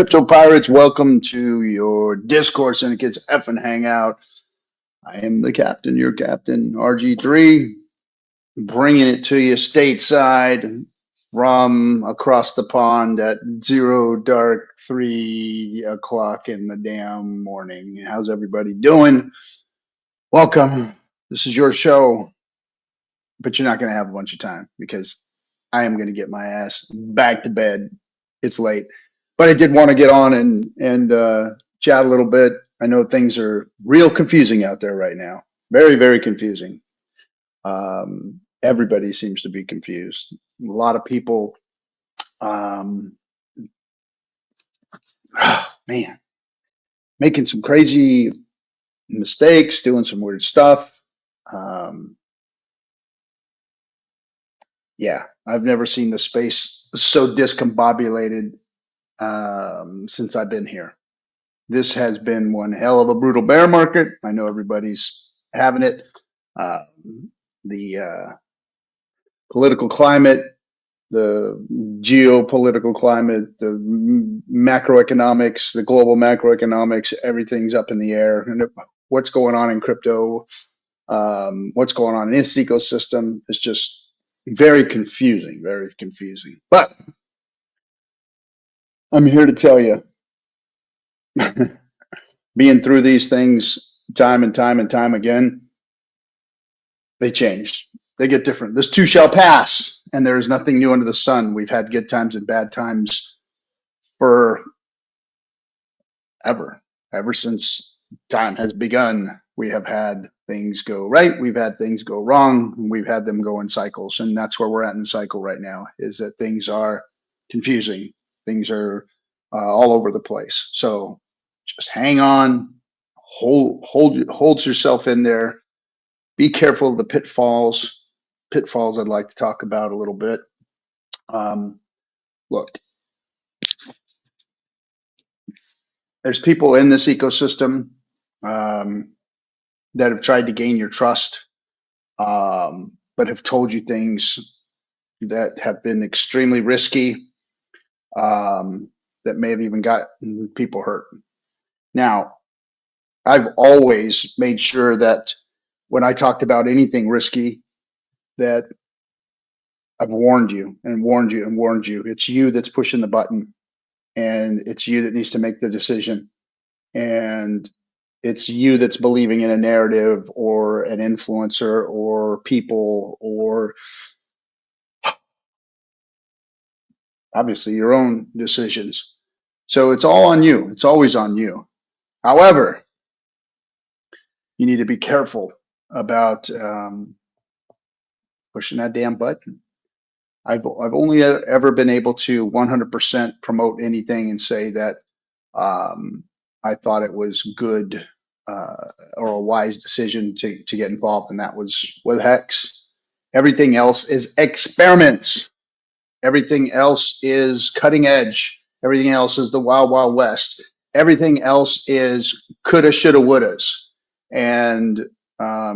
Crypto Pirates, welcome to your Discord Syndicate's FN Hangout. I am the captain, your Captain RG3, bringing it to you stateside from across the pond at dark 3 o'clock in the damn morning. How's everybody doing? Welcome. This is your show, but you're not going to have a bunch of time because I am going to get my ass back to bed. It's late. But I did want to get on and chat a little bit. I know things are real confusing out there right now. Very, very confusing. Everybody seems to be confused. A lot of people, making some crazy mistakes, doing some weird stuff. Yeah, I've never seen the space so discombobulated since I've been here. This has been one hell of a brutal bear market. I know everybody's having it. The political climate, the geopolitical climate, the macroeconomics, the global macroeconomics, everything's up in the air. And what's going on in crypto, what's going on in this ecosystem is just very confusing, very confusing. But I'm here to tell you, being through these things time and time and time again, they change. They get different. This too shall pass, and there is nothing new under the sun. We've had good times and bad times for ever since time has begun. We have had things go right, we've had things go wrong, and we've had them go in cycles. And that's where we're at in the cycle right now, is that things are confusing. Things are all over the place. So just hang on, hold yourself in there. Be careful of the pitfalls. Pitfalls I'd like to talk about a little bit. Look, there's people in this ecosystem that have tried to gain your trust, but have told you things that have been extremely risky, that may have even gotten people hurt. Now, I've always made sure that when I talked about anything risky, that I've warned you and warned you and warned you. It's you that's pushing the button, and it's you that needs to make the decision. And it's you that's believing in a narrative or an influencer or people or obviously your own decisions. So it's all on you. It's always on you. However, you need to be careful about pushing that damn button. I've only ever been able to 100% promote anything and say that I thought it was good or a wise decision to get involved, and that was with Hex. Everything else is experiments. Everything else is cutting edge. Everything else is the wild, wild west. Everything else is coulda, shoulda, wouldas. And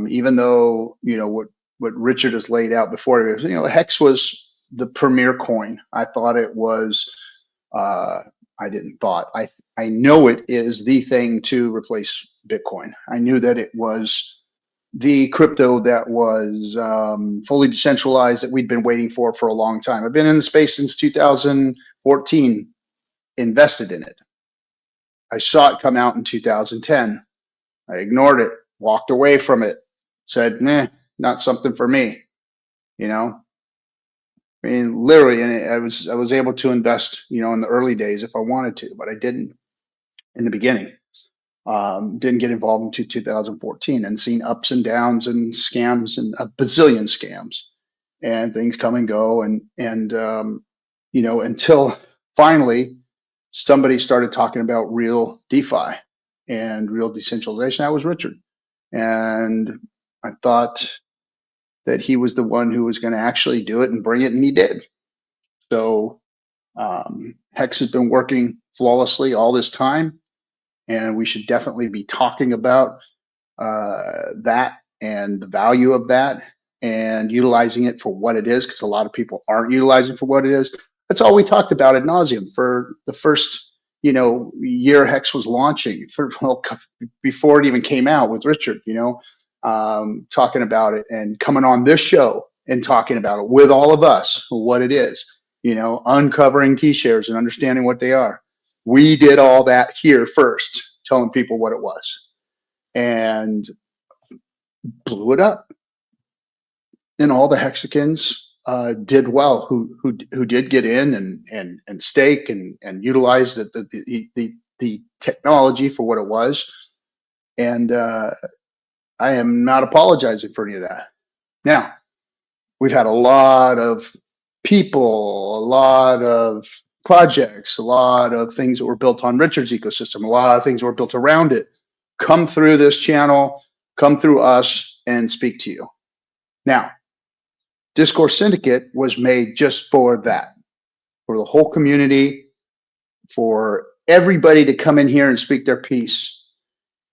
even though, you know, what Richard has laid out before, you know, Hex was the premier coin. I thought it was, I didn't thought, I know it is the thing to replace Bitcoin. I knew that it was the crypto that was fully decentralized that we'd been waiting for a long time. I've been in the space since 2014, invested in it. I saw it come out in 2010. I ignored it, walked away from it, said, nah, not something for me, you know? I mean, literally, and I was able to invest, you know, in the early days if I wanted to, but I didn't in the beginning. Didn't get involved until 2014 and seen ups and downs and scams and a bazillion scams and things come and go. And you know, until finally somebody started talking about real DeFi and real decentralization. That was Richard. And I thought that he was the one who was going to actually do it and bring it, and he did. So Hex has been working flawlessly all this time, and we should definitely be talking about that and the value of that and utilizing it for what it is, because a lot of people aren't utilizing it for what it is. That's all we talked about ad nauseum for the first you know, year Hex was launching before it even came out with Richard, you know, talking about it and coming on this show and talking about it with all of us, what it is, you know, uncovering T-shares and understanding what they are. We did all that here first, telling people what it was, and blew it up. And all the Hexicans did well, who did get in and stake and utilize the technology for what it was. And I am not apologizing for any of that. Now, we've had a lot of people, a lot of projects, a lot of things that were built on Richard's ecosystem, a lot of things that were built around it, come through this channel, come through us, and speak to you. Now, Discourse Syndicate was made just for that, for the whole community, for everybody to come in here and speak their piece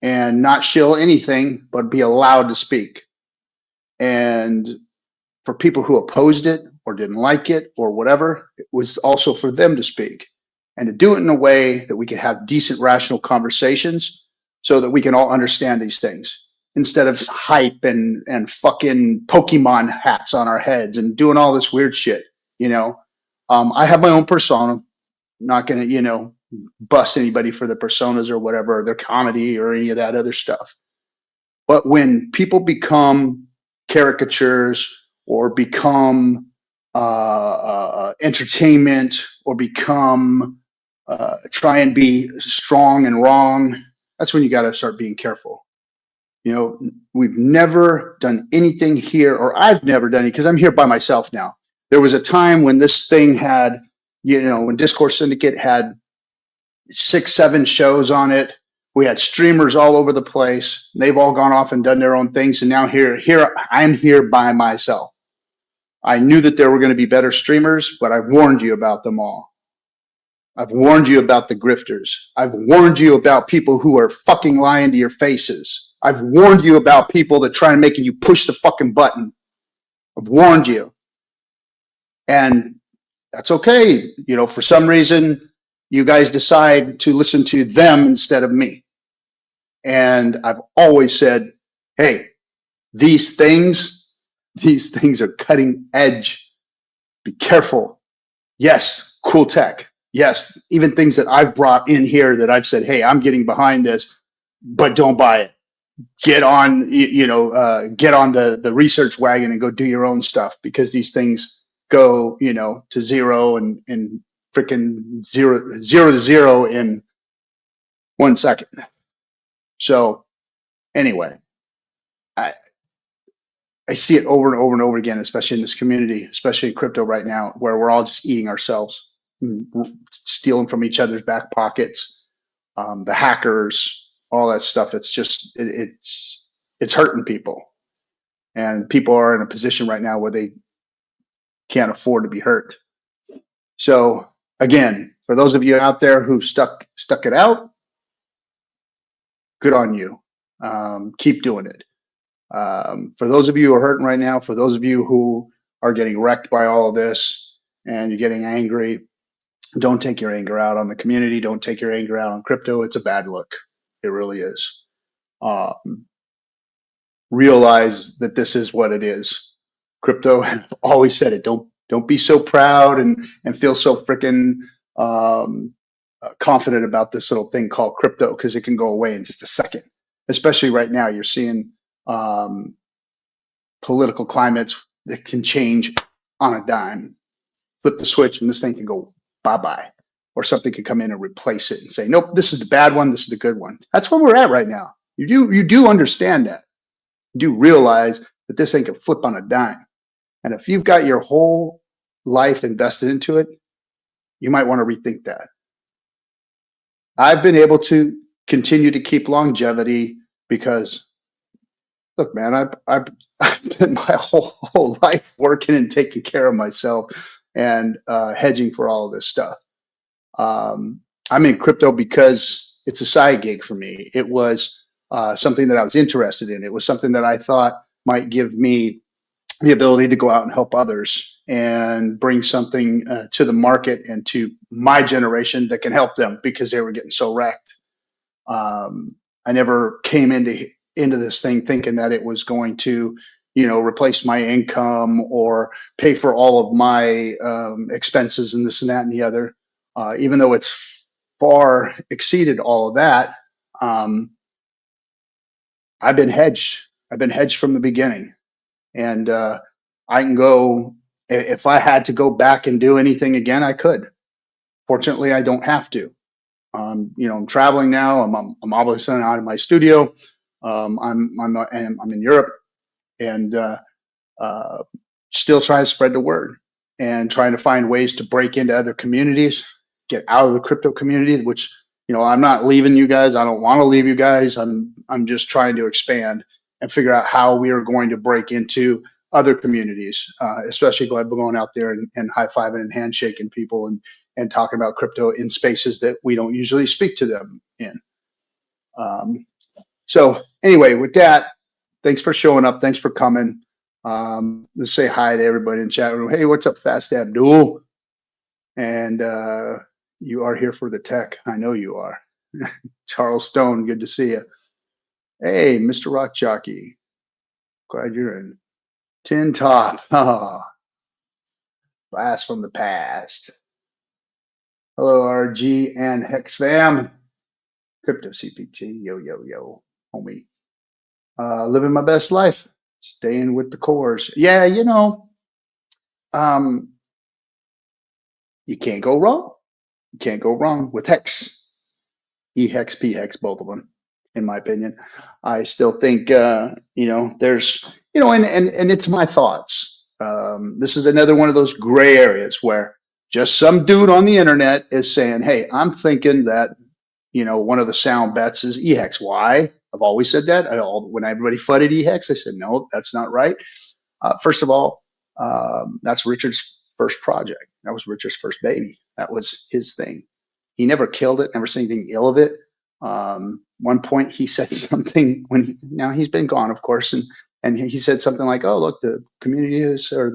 and not shill anything, but be allowed to speak. And for people who opposed it or didn't like it or whatever, it was also for them to speak and to do it in a way that we could have decent, rational conversations so that we can all understand these things, instead of hype and fucking Pokemon hats on our heads and doing all this weird shit, you know. I have my own persona. I'm not gonna, you know, bust anybody for their personas or whatever, or their comedy or any of that other stuff. But when people become caricatures or become entertainment or become try and be strong and wrong, that's when you got to start being careful. You know, we've never done anything here, or I've never done it because I'm here by myself now. There was a time when this thing had, you know, when Discourse Syndicate had 6, 7 shows on it. We had streamers all over the place. They've all gone off and done their own things. And now here I'm here by myself. I knew that there were going to be better streamers, but I've warned you about them all. I've warned you about the grifters. I've warned you about people who are fucking lying to your faces. I've warned you about people that try and make you push the fucking button. I've warned you. And that's okay. You know, for some reason, you guys decide to listen to them instead of me. And I've always said, hey, these things are cutting edge. Be careful. Yes, cool tech. Yes, even things that I've brought in here that I've said, hey, I'm getting behind this, but don't buy it. Get on, get on the research wagon and go do your own stuff, because these things go, you know, to zero and freaking zero to zero in 1 second. So anyway, I see it over and over and over again, especially in this community, especially in crypto right now, where we're all just eating ourselves, stealing from each other's back pockets, the hackers, all that stuff. It's just, it's hurting people. And people are in a position right now where they can't afford to be hurt. So again, for those of you out there who stuck it out, good on you. Keep doing it. For those of you who are hurting right now, for those of you who are getting wrecked by all of this and you're getting angry, don't take your anger out on the community. Don't take your anger out on crypto. It's a bad look. It really is. Realize that this is what it is. Crypto, I've always said it. Don't be so proud and feel so freaking confident about this little thing called crypto, because it can go away in just a second. Especially right now, you're seeing political climates that can change on a dime. Flip the switch and this thing can go bye-bye, or something can come in and replace it and say, nope, this is the bad one, this is the good one. That's where we're at right now. You do understand that. You do realize that this thing can flip on a dime. And if you've got your whole life invested into it, you might want to rethink that. I've been able to continue to keep longevity because, look, man, I've been my whole life working and taking care of myself and hedging for all of this stuff. I'm in crypto because it's a side gig for me. It was something that I was interested in. It was something that I thought might give me the ability to go out and help others and bring something to the market and to my generation that can help them because they were getting so wrecked. I never came into this thing thinking that it was going to, replace my income or pay for all of my expenses and this and that and the other. Even though it's far exceeded all of that, I've been hedged. I've been hedged from the beginning, and I can go if I had to go back and do anything again, I could. Fortunately, I don't have to. I'm traveling now. I'm obviously out of my studio. I'm in Europe, and still trying to spread the word and trying to find ways to break into other communities, get out of the crypto community. Which I'm not leaving you guys. I don't want to leave you guys. I'm just trying to expand and figure out how we are going to break into other communities, especially going out there and high-fiving and handshaking people and talking about crypto in spaces that we don't usually speak to them in. So anyway, with that, thanks for showing up. Thanks for coming. Let's say hi to everybody in the chat room. Hey, what's up, Fast Abdul? And you are here for the tech. I know you are. Charles Stone, good to see you. Hey, Mr. Rock Jockey. Glad you're in. Tin Top. Oh, blast from the past. Hello, RG and Hex fam. Crypto CPT. Yo, yo, yo, homie. Living my best life. Staying with the cores. Yeah, you can't go wrong. You can't go wrong with Hex. E-Hex, P-Hex, both of them, in my opinion. I still think, there's, and it's my thoughts. This is another one of those gray areas where just some dude on the internet is saying, hey, I'm thinking that, one of the sound bets is E-Hex. Why? I've always said that. When everybody flooded E-Hex, I said, no, that's not right. First of all, that's Richard's first project. That was Richard's first baby. That was his thing. He never killed it, never said anything ill of it. One point he said something now he's been gone, of course, and he said something like, oh, look, the community is, or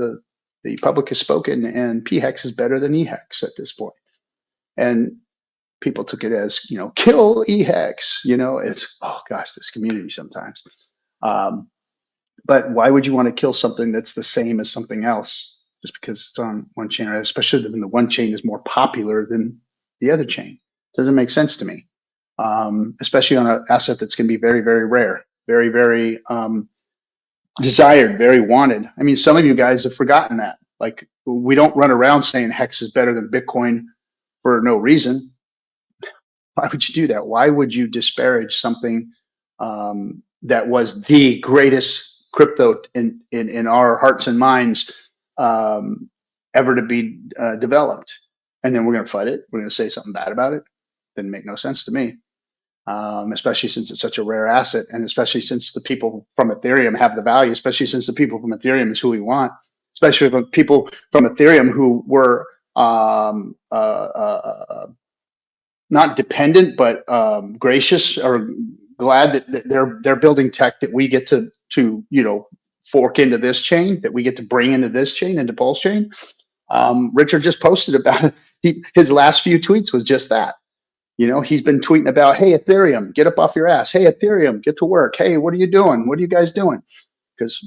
the public has spoken, and P-Hex is better than E-Hex at this point. And people took it as, kill E-Hex. It's, oh gosh, this community sometimes. But why would you want to kill something that's the same as something else just because it's on one chain, or especially when the one chain is more popular than the other chain? Doesn't make sense to me, especially on an asset that's going to be very, very rare, very, very desired, very wanted. I mean, some of you guys have forgotten that. Like, we don't run around saying Hex is better than Bitcoin for no reason. Why would you do that? Why would you disparage something that was the greatest crypto in our hearts and minds ever to be developed? And then we're going to fight it. We're going to say something bad about it. Didn't make no sense to me, especially since it's such a rare asset, and especially since the people from Ethereum have the value, especially since the people from Ethereum is who we want, especially the people from Ethereum who were not dependent, but gracious or glad that they're building tech that we get to fork into this chain, that we get to bring into this chain, into PulseChain. Richard just posted about it. His last few tweets was just that. He's been tweeting about, hey, Ethereum, get up off your ass. Hey, Ethereum, get to work. Hey, what are you doing? What are you guys doing? Because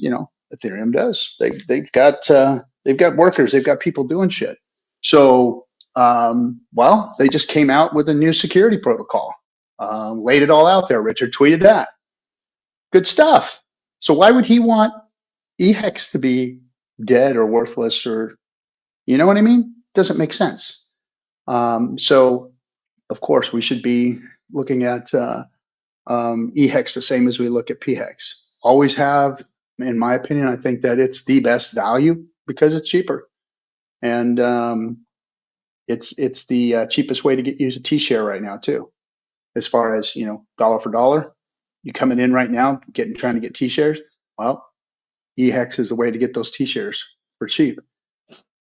Ethereum does. They've got workers. They've got people doing shit. So they just came out with a new security protocol. Laid it all out there. Richard tweeted that. Good stuff. So why would he want E-Hex to be dead or worthless, or you know what I mean? Doesn't make sense. So of course we should be looking at E-Hex the same as we look at P-Hex. Always have, in my opinion. I think that it's the best value because it's cheaper, and it's the cheapest way to use a T-share right now too. As far as dollar for dollar, you coming in right now trying to get T-shares. Well, E-Hex is the way to get those T-shares for cheap.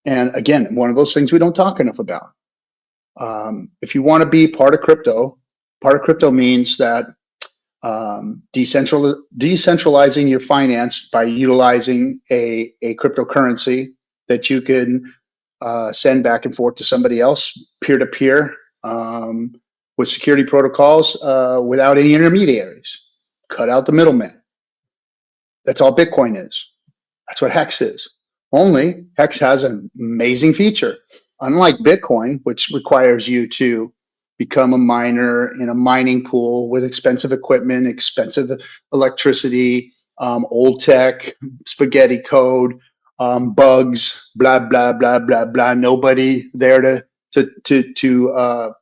And again, one of those things we don't talk enough about. If you want to be part of crypto means that decentralizing your finance by utilizing a cryptocurrency that you can send back and forth to somebody else, peer to peer, with security protocols, without any intermediaries. Cut out the middleman. That's all Bitcoin is. That's what Hex is. Only Hex has an amazing feature. Unlike Bitcoin, which requires you to become a miner in a mining pool with expensive equipment, expensive electricity, old tech, spaghetti code, bugs, blah blah blah blah blah. Nobody there to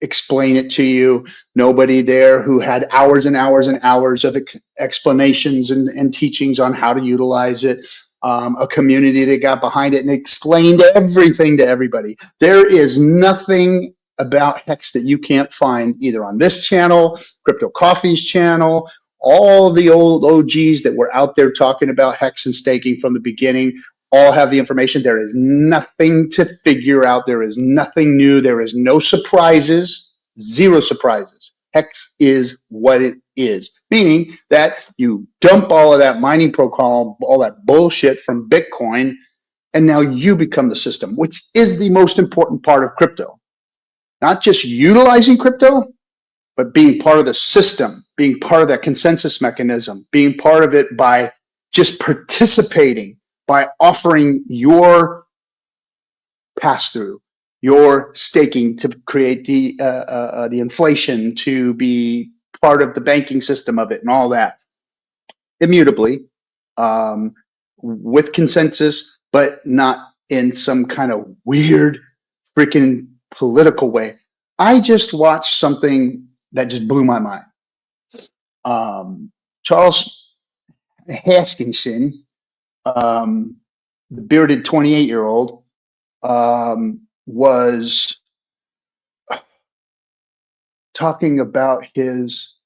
explain it to you. Nobody there who had hours and hours and hours of explanations and teachings on how to utilize it. A community that got behind it and explained everything to everybody. There is nothing about Hex that you can't find either on this channel, Crypto Coffee's channel, all the old OGs that were out there talking about Hex and staking from the beginning. All have the information. There is nothing to figure out. There is nothing new. There is no surprises, zero surprises. Hex is what it is, meaning that you dump all of that mining protocol, all that bullshit from Bitcoin, and now you become the system, which is the most important part of crypto. Not just utilizing crypto, but being part of the system, being part of that consensus mechanism, being part of it by just participating, by offering your pass-through, your staking to create the inflation, to be part of the banking system of it and all that, immutably, with consensus, but not in some kind of weird freaking political way. I just watched something that just blew my mind. Charles Hexichan, the bearded 28-year-old, was talking about his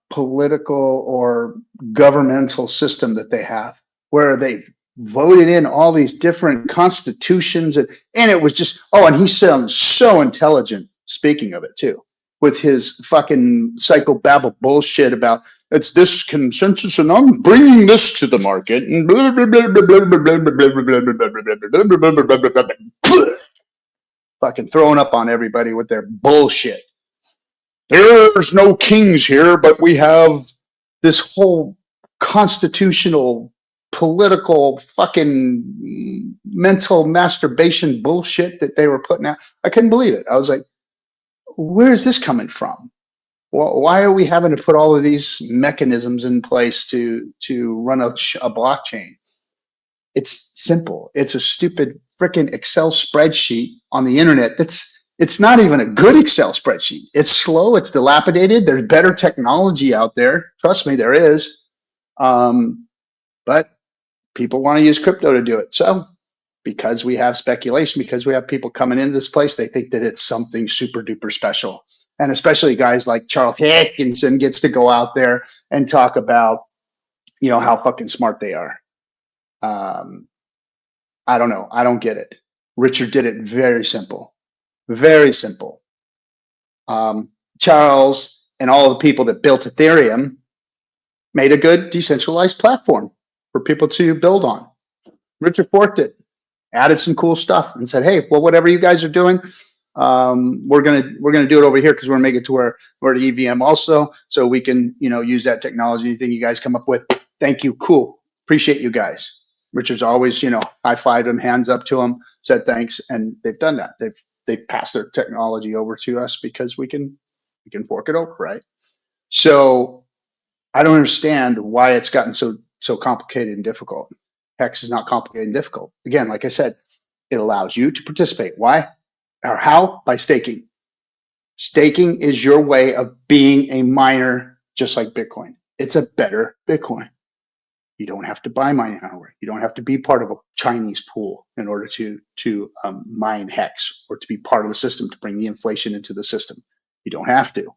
political or governmental system that they have, where they voted in all these different constitutions, and it was just, and he sounds so intelligent speaking of it too, with his fucking psychobabble bullshit about it's this consensus and I'm bringing this to the market and blah, blah, blah, blah, blah, blah, blah, blah, blah, blah, fucking throwing up on everybody with their bullshit. There's no kings here, but we have this whole constitutional, political, fucking mental masturbation bullshit that they were putting out. I couldn't believe it. I was like, where is this coming from? Well, why are we having to put all of these mechanisms in place to run a blockchain? It's simple. It's a stupid freaking Excel spreadsheet on the internet. It's not even a good Excel spreadsheet. It's slow. It's dilapidated. There's better technology out there. Trust me, there is. But people want to use crypto to do it. So because we have speculation, because we have people coming into this place, they think that it's something super duper special. And especially guys like Charles Hexichan gets to go out there and talk about, how fucking smart they are. I don't know. I don't get it. Richard did it very simple. Very simple. Charles and all the people that built Ethereum made a good decentralized platform for people to build on. Richard forked it, added some cool stuff, and said, "Hey, well, whatever you guys are doing, we're gonna do it over here because we're gonna make it to where we're at EVM also, so we can use that technology. Anything you guys come up with, thank you, cool, appreciate you guys." Richard's always high-fived them, hands up to them, said thanks, and they've done that. They've passed their technology over to us because we can fork it over, right? So I don't understand why it's gotten so complicated and difficult. Hex is not complicated and difficult. Again, like I said, it allows you to participate. Why or how? By staking. Staking is your way of being a miner, just like Bitcoin. It's a better Bitcoin. You don't have to buy mining hardware. You don't have to be part of a Chinese pool in order to mine Hex or to be part of the system to bring the inflation into the system. You don't have to.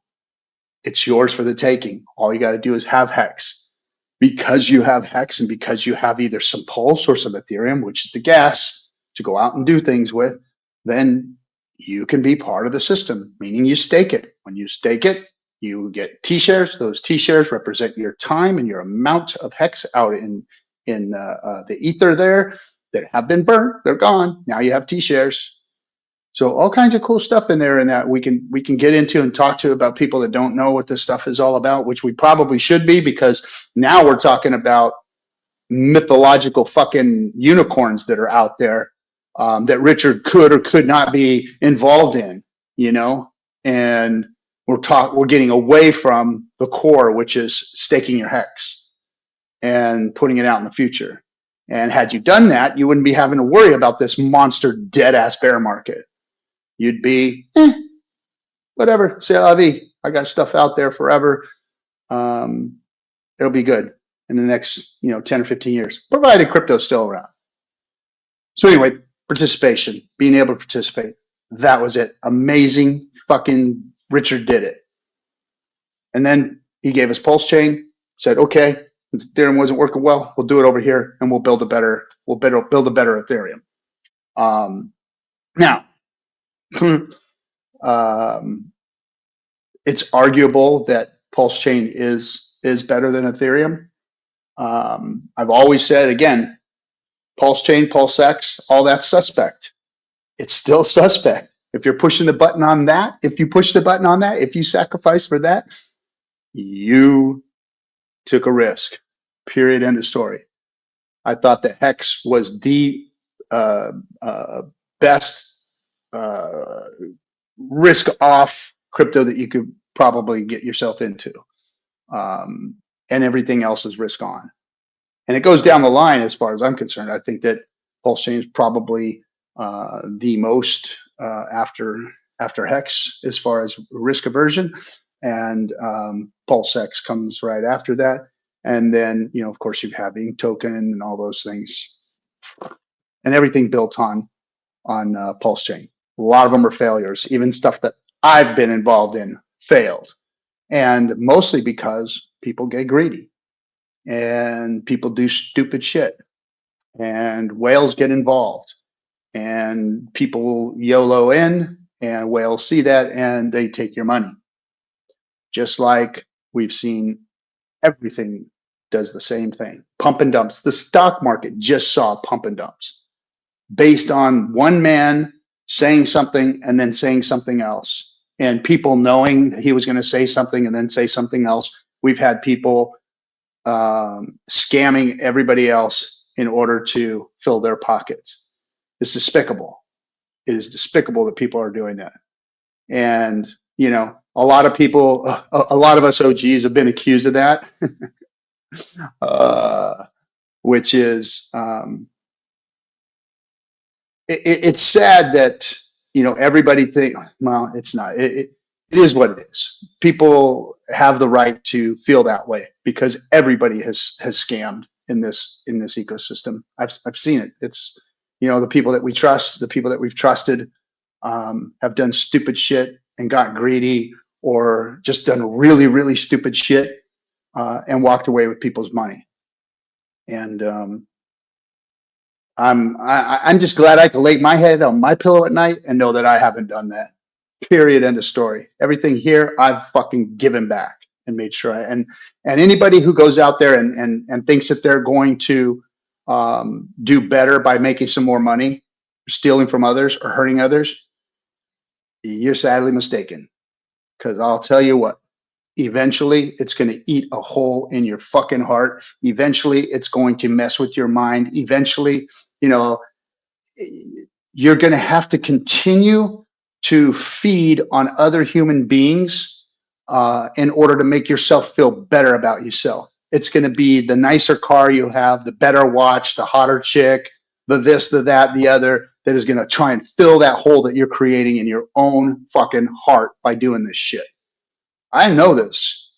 It's yours for the taking. All you got to do is have Hex. Because you have Hex and because you have either some Pulse or some Ethereum, which is the gas to go out and do things with, then you can be part of the system, meaning you stake it. When you stake it, You get T-shares. Those T-shares represent your time and your amount of hex out in the ether there that have been burnt. They're gone. Now you have T-shares. So all kinds of cool stuff in there, and that we can get into and talk to about people that don't know what this stuff is all about, which we probably should be, because now we're talking about mythological fucking unicorns that are out there that Richard could or could not be involved in, you know, and we're getting away from the core, which is staking your hex and putting it out in the future. And had you done that, you wouldn't be having to worry about this monster dead ass bear market. You'd be, whatever, c'est la vie. I got stuff out there forever. It'll be good in the next, 10 or 15 years, provided crypto's still around. So anyway, participation, being able to participate. That was it. Amazing. Fucking Richard did it. And then he gave us PulseChain, said, okay, Ethereum wasn't working well, we'll do it over here and we'll build a better Ethereum. Now, it's arguable that PulseChain is better than Ethereum. I've always said, again, PulseChain, PulseX, all that's suspect. It's still suspect. If you're pushing the button on that, if you sacrifice for that, you took a risk. Period. End of story. I thought that Hex was the best risk-off crypto that you could probably get yourself into, and everything else is risk-on. And it goes down the line as far as I'm concerned. I think that PulseChain is probably the most after Hex as far as risk aversion, and PulseX comes right after that. And then, of course, you have Ink Token and all those things, and everything built on PulseChain. A lot of them are failures. Even stuff that I've been involved in failed, and mostly because people get greedy and people do stupid shit, and whales get involved, and people YOLO in, and whales see that and they take your money. Just like we've seen, everything does the same thing. Pump and dumps. The stock market just saw pump and dumps based on one man saying something and then saying something else, and people knowing that he was going to say something and then say something else. We've had people scamming everybody else in order to fill their pockets. It's despicable. It is despicable that people are doing that. And, a lot of people, a lot of us OGs have been accused of that, which is, it's sad that, everybody think, well, it's not, it is what it is. People have the right to feel that way because everybody has scammed in this ecosystem. I've seen it. It's, the people that we trust, the people that we've trusted, have done stupid shit and got greedy, or just done really, really stupid shit, and walked away with people's money. And I'm just glad I can lay my head on my pillow at night and know that I haven't done that. Period. End of story. Everything here I've fucking given back and made sure. And anybody who goes out there and thinks that they're going to do better by making some more money, stealing from others or hurting others, you're sadly mistaken. Because I'll tell you what, eventually it's going to eat a hole in your fucking heart. Eventually it's going to mess with your mind. Eventually, you're going to have to continue to feed on other human beings in order to make yourself feel better about yourself. It's going to be the nicer car you have, the better watch, the hotter chick, the this, the that, the other, that is going to try and fill that hole that you're creating in your own fucking heart by doing this shit. I know this.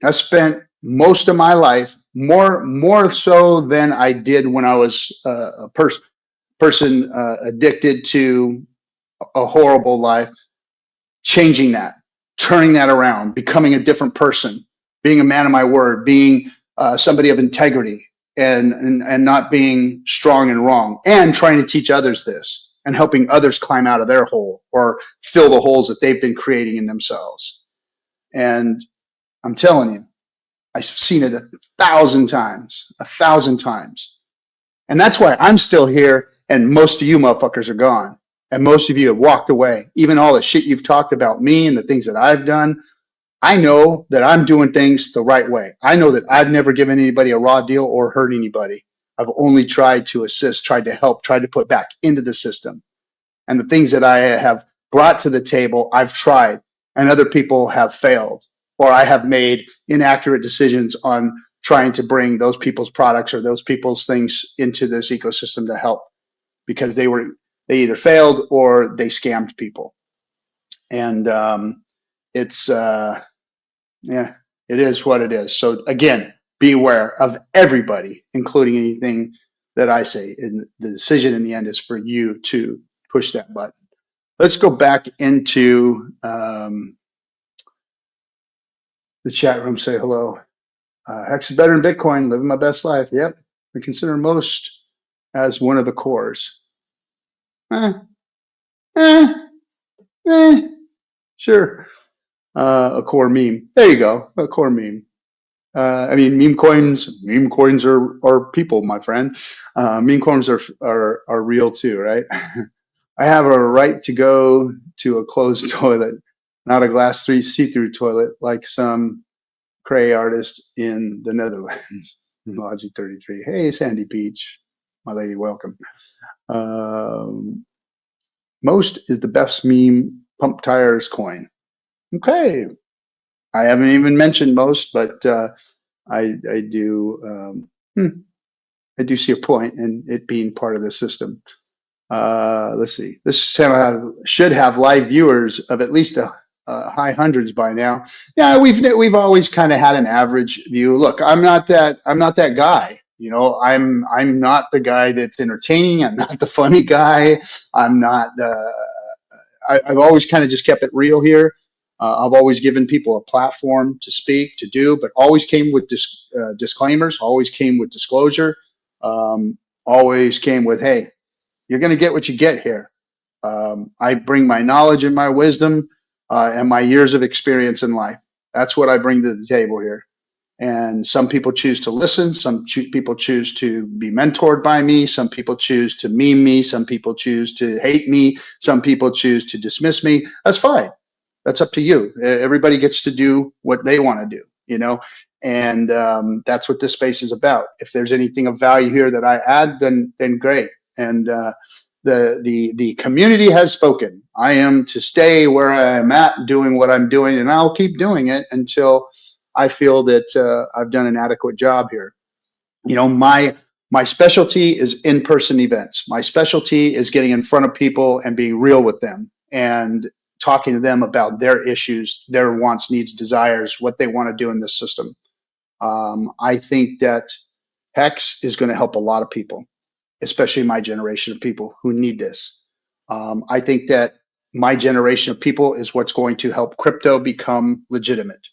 I spent most of my life, more so than I did when I was a person addicted to a horrible life, changing that, turning that around, becoming a different person, being a man of my word, being somebody of integrity, and not being strong and wrong, and trying to teach others this and helping others climb out of their hole or fill the holes that they've been creating in themselves. And I'm telling you, I've seen it 1,000 times, 1,000 times. And that's why I'm still here and most of you motherfuckers are gone. And most of you have walked away. Even all the shit you've talked about me and the things that I've done, I know that I'm doing things the right way. I know that I've never given anybody a raw deal or hurt anybody. I've only tried to assist, tried to help, tried to put back into the system. And the things that I have brought to the table, I've tried, and other people have failed, or I have made inaccurate decisions on trying to bring those people's products or those people's things into this ecosystem to help because they either failed or they scammed people. And it's yeah, it is what it is. So again, be aware of everybody, including anything that I say. And the decision in the end is for you to push that button. Let's go back into the chat room. Say hello. Hex is better than Bitcoin. Living my best life. Yep. I consider most as one of the cores. Sure. A core meme. There you go. A core meme. I mean, meme coins are people, my friend. Meme coins are real too, right? I have a right to go to a closed toilet, not a glass see-through toilet like some cray artist in the Netherlands. Logic 33. Hey, Sandy Peach, my lady, welcome. Most is the best meme pump tires coin. Okay, I haven't even mentioned most, but I do I do see a point in it being part of the system. Let's see. This channel should have live viewers of at least high hundreds by now. Yeah, we've always kind of had an average view. Look, I'm not that guy. You know, I'm not the guy that's entertaining. I'm not the funny guy. I'm not. I've always kind of just kept it real here. I've always given people a platform to speak, to do, but always came with disclaimers. Always came with disclosure. Always came with, hey, you're going to get what you get here. I bring my knowledge and my wisdom and my years of experience in life. That's what I bring to the table here. And some people choose to listen. Some people choose to be mentored by me. Some people choose to meme me. Some people choose to hate me. Some people choose to dismiss me. That's fine. That's up to you. Everybody gets to do what they want to do, you know? And that's what this space is about. If there's anything of value here that I add, then great. And the community has spoken. I am to stay where I am at, doing what I'm doing, and I'll keep doing it until I feel that I've done an adequate job here. You know, my specialty is in-person events. My specialty is getting in front of people and being real with them and talking to them about their issues, their wants, needs, desires, what they want to do in this system. I think that Hex is going to help a lot of people, especially my generation of people who need this. I think that my generation of people is what's going to help crypto become legitimate.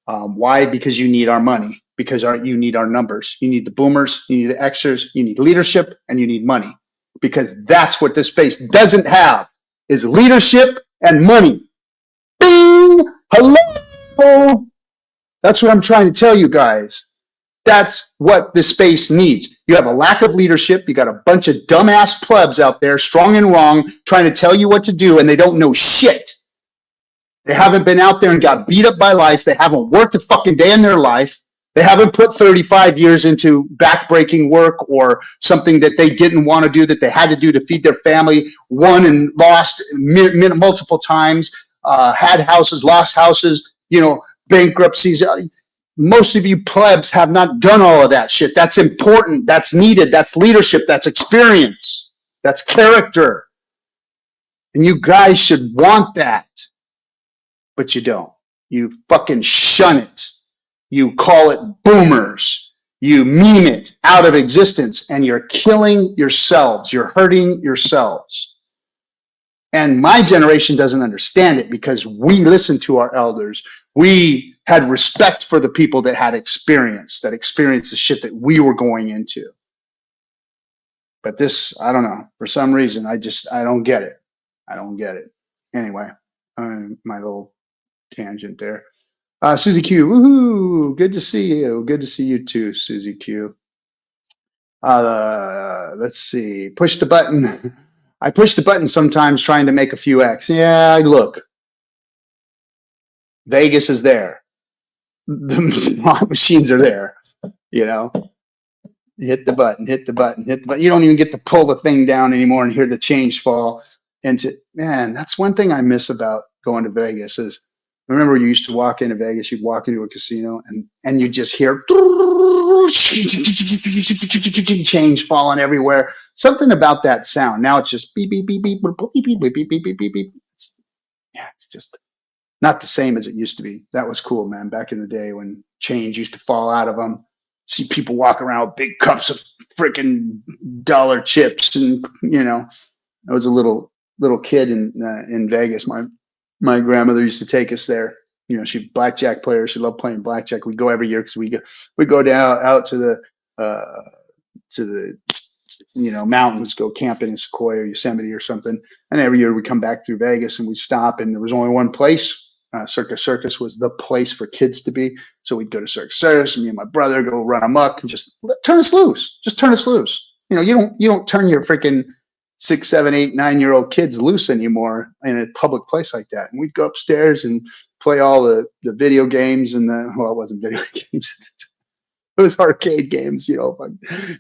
Why? Because you need our money, because you need our numbers. You need the boomers, you need the Xers, you need leadership, and you need money. Because that's what this space doesn't have, is leadership and money. Bing! Hello! That's what I'm trying to tell you guys. That's what this space needs. You have a lack of leadership. You got a bunch of dumbass plebs out there, strong and wrong, trying to tell you what to do, and they don't know shit. They haven't been out there and got beat up by life. They haven't worked a fucking day in their life. They haven't put 35 years into backbreaking work or something that they didn't want to do, that they had to do to feed their family, won and lost multiple times, had houses, lost houses, you know, bankruptcies. Most of you plebs have not done all of that shit. That's important. That's needed. That's leadership. That's experience. That's character. And you guys should want that. But you don't. You fucking shun it. You call it boomers. You meme it out of existence, and you're killing yourselves. You're hurting yourselves. And my generation doesn't understand it because we listened to our elders. We had respect for the people that had experience, that experienced the shit that we were going into. But this, I don't know. For some reason, I don't get it. I don't get it. Anyway, my little tangent there. Susie Q, woohoo! Good to see you. Good to see you too, Susie Q. Let's see. Push the button. I push the button sometimes trying to make a few X. Yeah, look, Vegas is there. The slot machines are there. You know, hit the button, hit the button, hit the button. You don't even get to pull the thing down anymore and hear the change fall. And man, that's one thing I miss about going to Vegas is remember you used to walk into Vegas, you'd walk into a casino and you just hear change falling everywhere. Something about that sound. Now it's just beep beep beep beep beep beep beep beep beep beep beep beep. It's just not the same as it used to be. That was cool, man. Back in the day when change used to fall out of them, see people walk around with big cups of freaking dollar chips, and I was a little kid in Vegas. My grandmother used to take us there. She's a blackjack player. She loved playing blackjack. We'd go every year because we go down out to the mountains, go camping in Sequoia or Yosemite or something. And every year we come back through Vegas and we stop, and there was only one place. Circus was the place for kids to be. So we'd go to Circus. Me and my brother go run amok and just turn us loose. Just turn us loose. You don't turn your freaking 6, 7, 8, 9-year-old kids loose anymore in a public place like that. And we'd go upstairs and play all the video games and it wasn't video games. It was arcade games,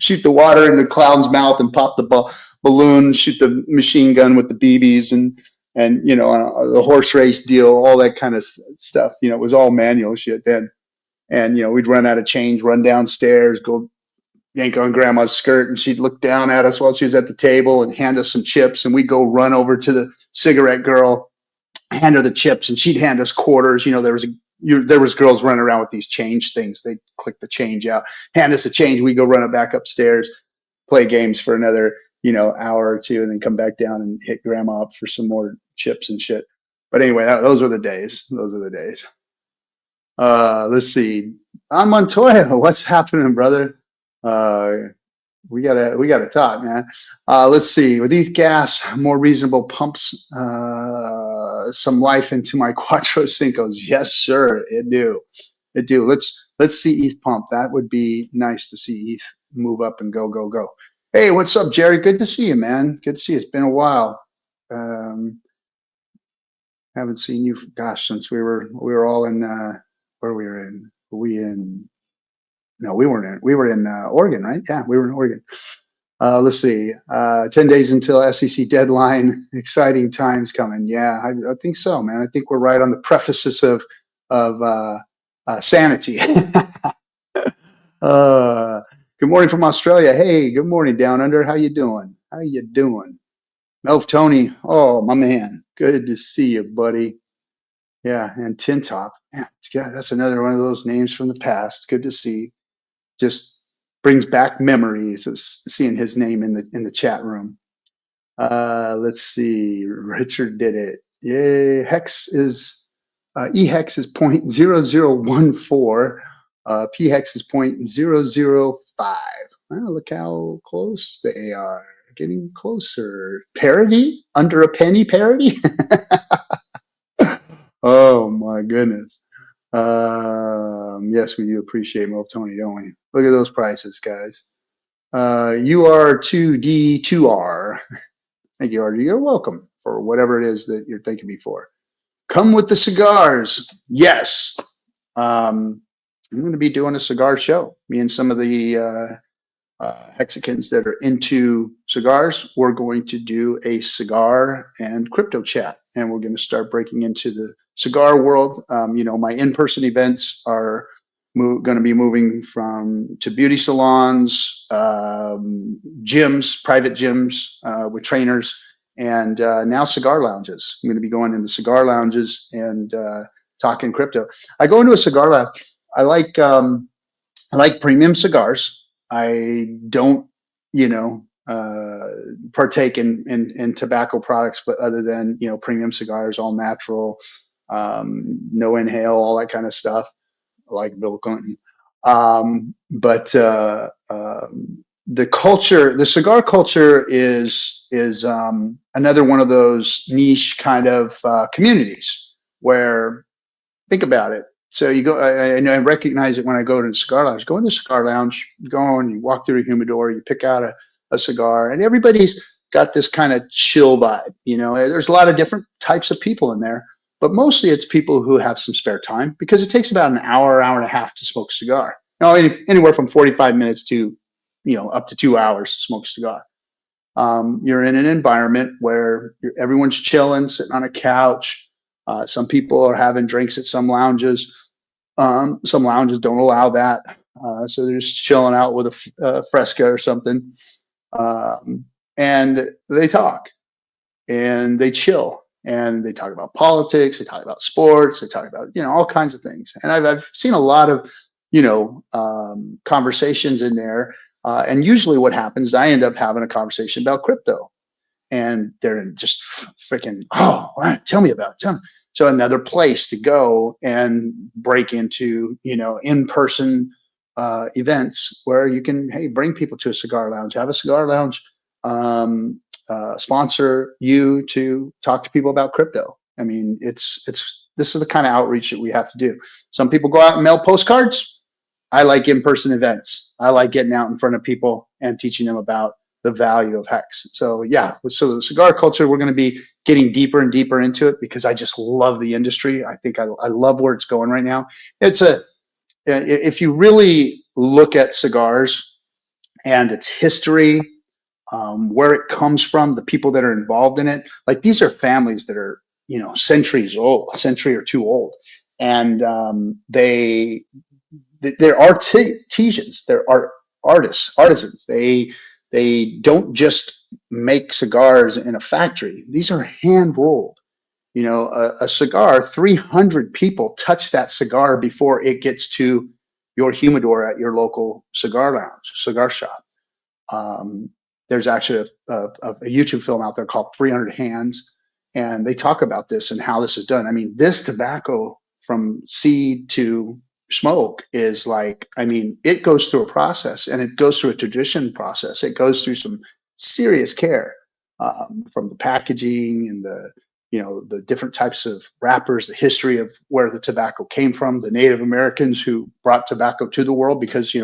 shoot the water in the clown's mouth and pop the balloon, shoot the machine gun with the BBs and the horse race deal, all that kind of stuff. It was all manual shit then. And, we'd run out of change, run downstairs, go yank on grandma's skirt, and she'd look down at us while she was at the table and hand us some chips. And we'd go run over to the cigarette girl, hand her the chips, and she'd hand us quarters. There was girls running around with these change things. They'd click the change out, hand us a change. We'd go run it back upstairs, play games for another, hour or two, and then come back down and hit grandma up for some more chips and shit. But anyway, those were the days. Those were the days. Let's see. I'm Montoya. What's happening, brother? We gotta talk, man. Let's see. With ETH gas, more reasonable pumps some life into my Quattro Cincos. Yes, sir. It do. Let's see ETH pump. That would be nice to see ETH move up and go. Hey, what's up, Jerry? Good to see you, man. Good to see you. It's been a while. Haven't seen you, gosh, since we were all in where we were in. No, we weren't in. We were in Oregon, right? Yeah, we were in Oregon. Let's see. 10 days until SEC deadline. Exciting times coming. Yeah, I think so, man. I think we're right on the precipice of sanity. Good morning from Australia. Hey, good morning, Down Under. How you doing? Melv Tony. Oh, my man. Good to see you, buddy. Yeah, and Tin Top. Man, that's another one of those names from the past. Good to see. Just brings back memories of seeing his name in the chat room. Let's see. Richard did it. Yay. E-Hex is 0.0014. P-Hex is 0.005. Well, look how close they are. Getting closer. Parity? Under a penny parity? Oh my goodness. Yes, we do appreciate Mo Tony, don't we? Look at those prices, guys. UR2D2R. Thank you, RG. You're welcome for whatever it is that you're thanking me for. Come with the cigars. Yes. I'm going to be doing a cigar show. Me and some of the Hexicans that are into cigars, we're going to do a cigar and crypto chat, and we're going to start breaking into the cigar world. My in-person events are going to be moving to beauty salons, gyms, private gyms with trainers, and now cigar lounges. I'm going to be going into cigar lounges and talking crypto. I go into a cigar lounge. I like premium cigars. I don't, partake in tobacco products, but other than, premium cigars, all natural, no inhale, all that kind of stuff, like Bill Clinton. But the cigar culture is another one of those niche kind of communities where, think about it. So you go, I know I recognize it when I go to the cigar lounge. Go into the cigar lounge, go and you walk through a humidor, you pick out a cigar, and everybody's got this kind of chill vibe. You know, there's a lot of different types of people in there, but mostly it's people who have some spare time because it takes about an hour, hour and a half to smoke a cigar. Now, anywhere from 45 minutes to, up to 2 hours to smoke a cigar. You're in an environment where everyone's chilling, sitting on a couch. Some people are having drinks at some lounges. Some lounges don't allow that. So they're just chilling out with a Fresca or something. And they talk and they chill and they talk about politics. They talk about sports. They talk about, all kinds of things. And I've seen a lot of, conversations in there. And usually what happens, I end up having a conversation about crypto. And they're just freaking, oh, tell me about it. Tell me. So another place to go and break into, in-person events where you can, hey, bring people to a cigar lounge, have a cigar lounge, sponsor you to talk to people about crypto. I mean, this is the kind of outreach that we have to do. Some people go out and mail postcards. I like in-person events. I like getting out in front of people and teaching them about the value of Hex. So yeah, so the cigar culture, we're going to be getting deeper and deeper into it because I just love the industry. I think I love where it's going right now. If you really look at cigars and its history, where it comes from, the people that are involved in it, like these are families that are, centuries old, a century or two old. And they're artisans, they're artisans. They don't just make cigars in a factory. These are hand rolled. A cigar, 300 people touch that cigar before it gets to your humidor at your local cigar lounge, cigar shop. There's actually a YouTube film out there called 300 Hands, and they talk about this and how this is done. I mean, this tobacco from seed to smoke is like, I mean, it goes through a process and it goes through a tradition process. It goes through some serious care, from the packaging and the different types of wrappers, the history of where the tobacco came from, the Native Americans who brought tobacco to the world because,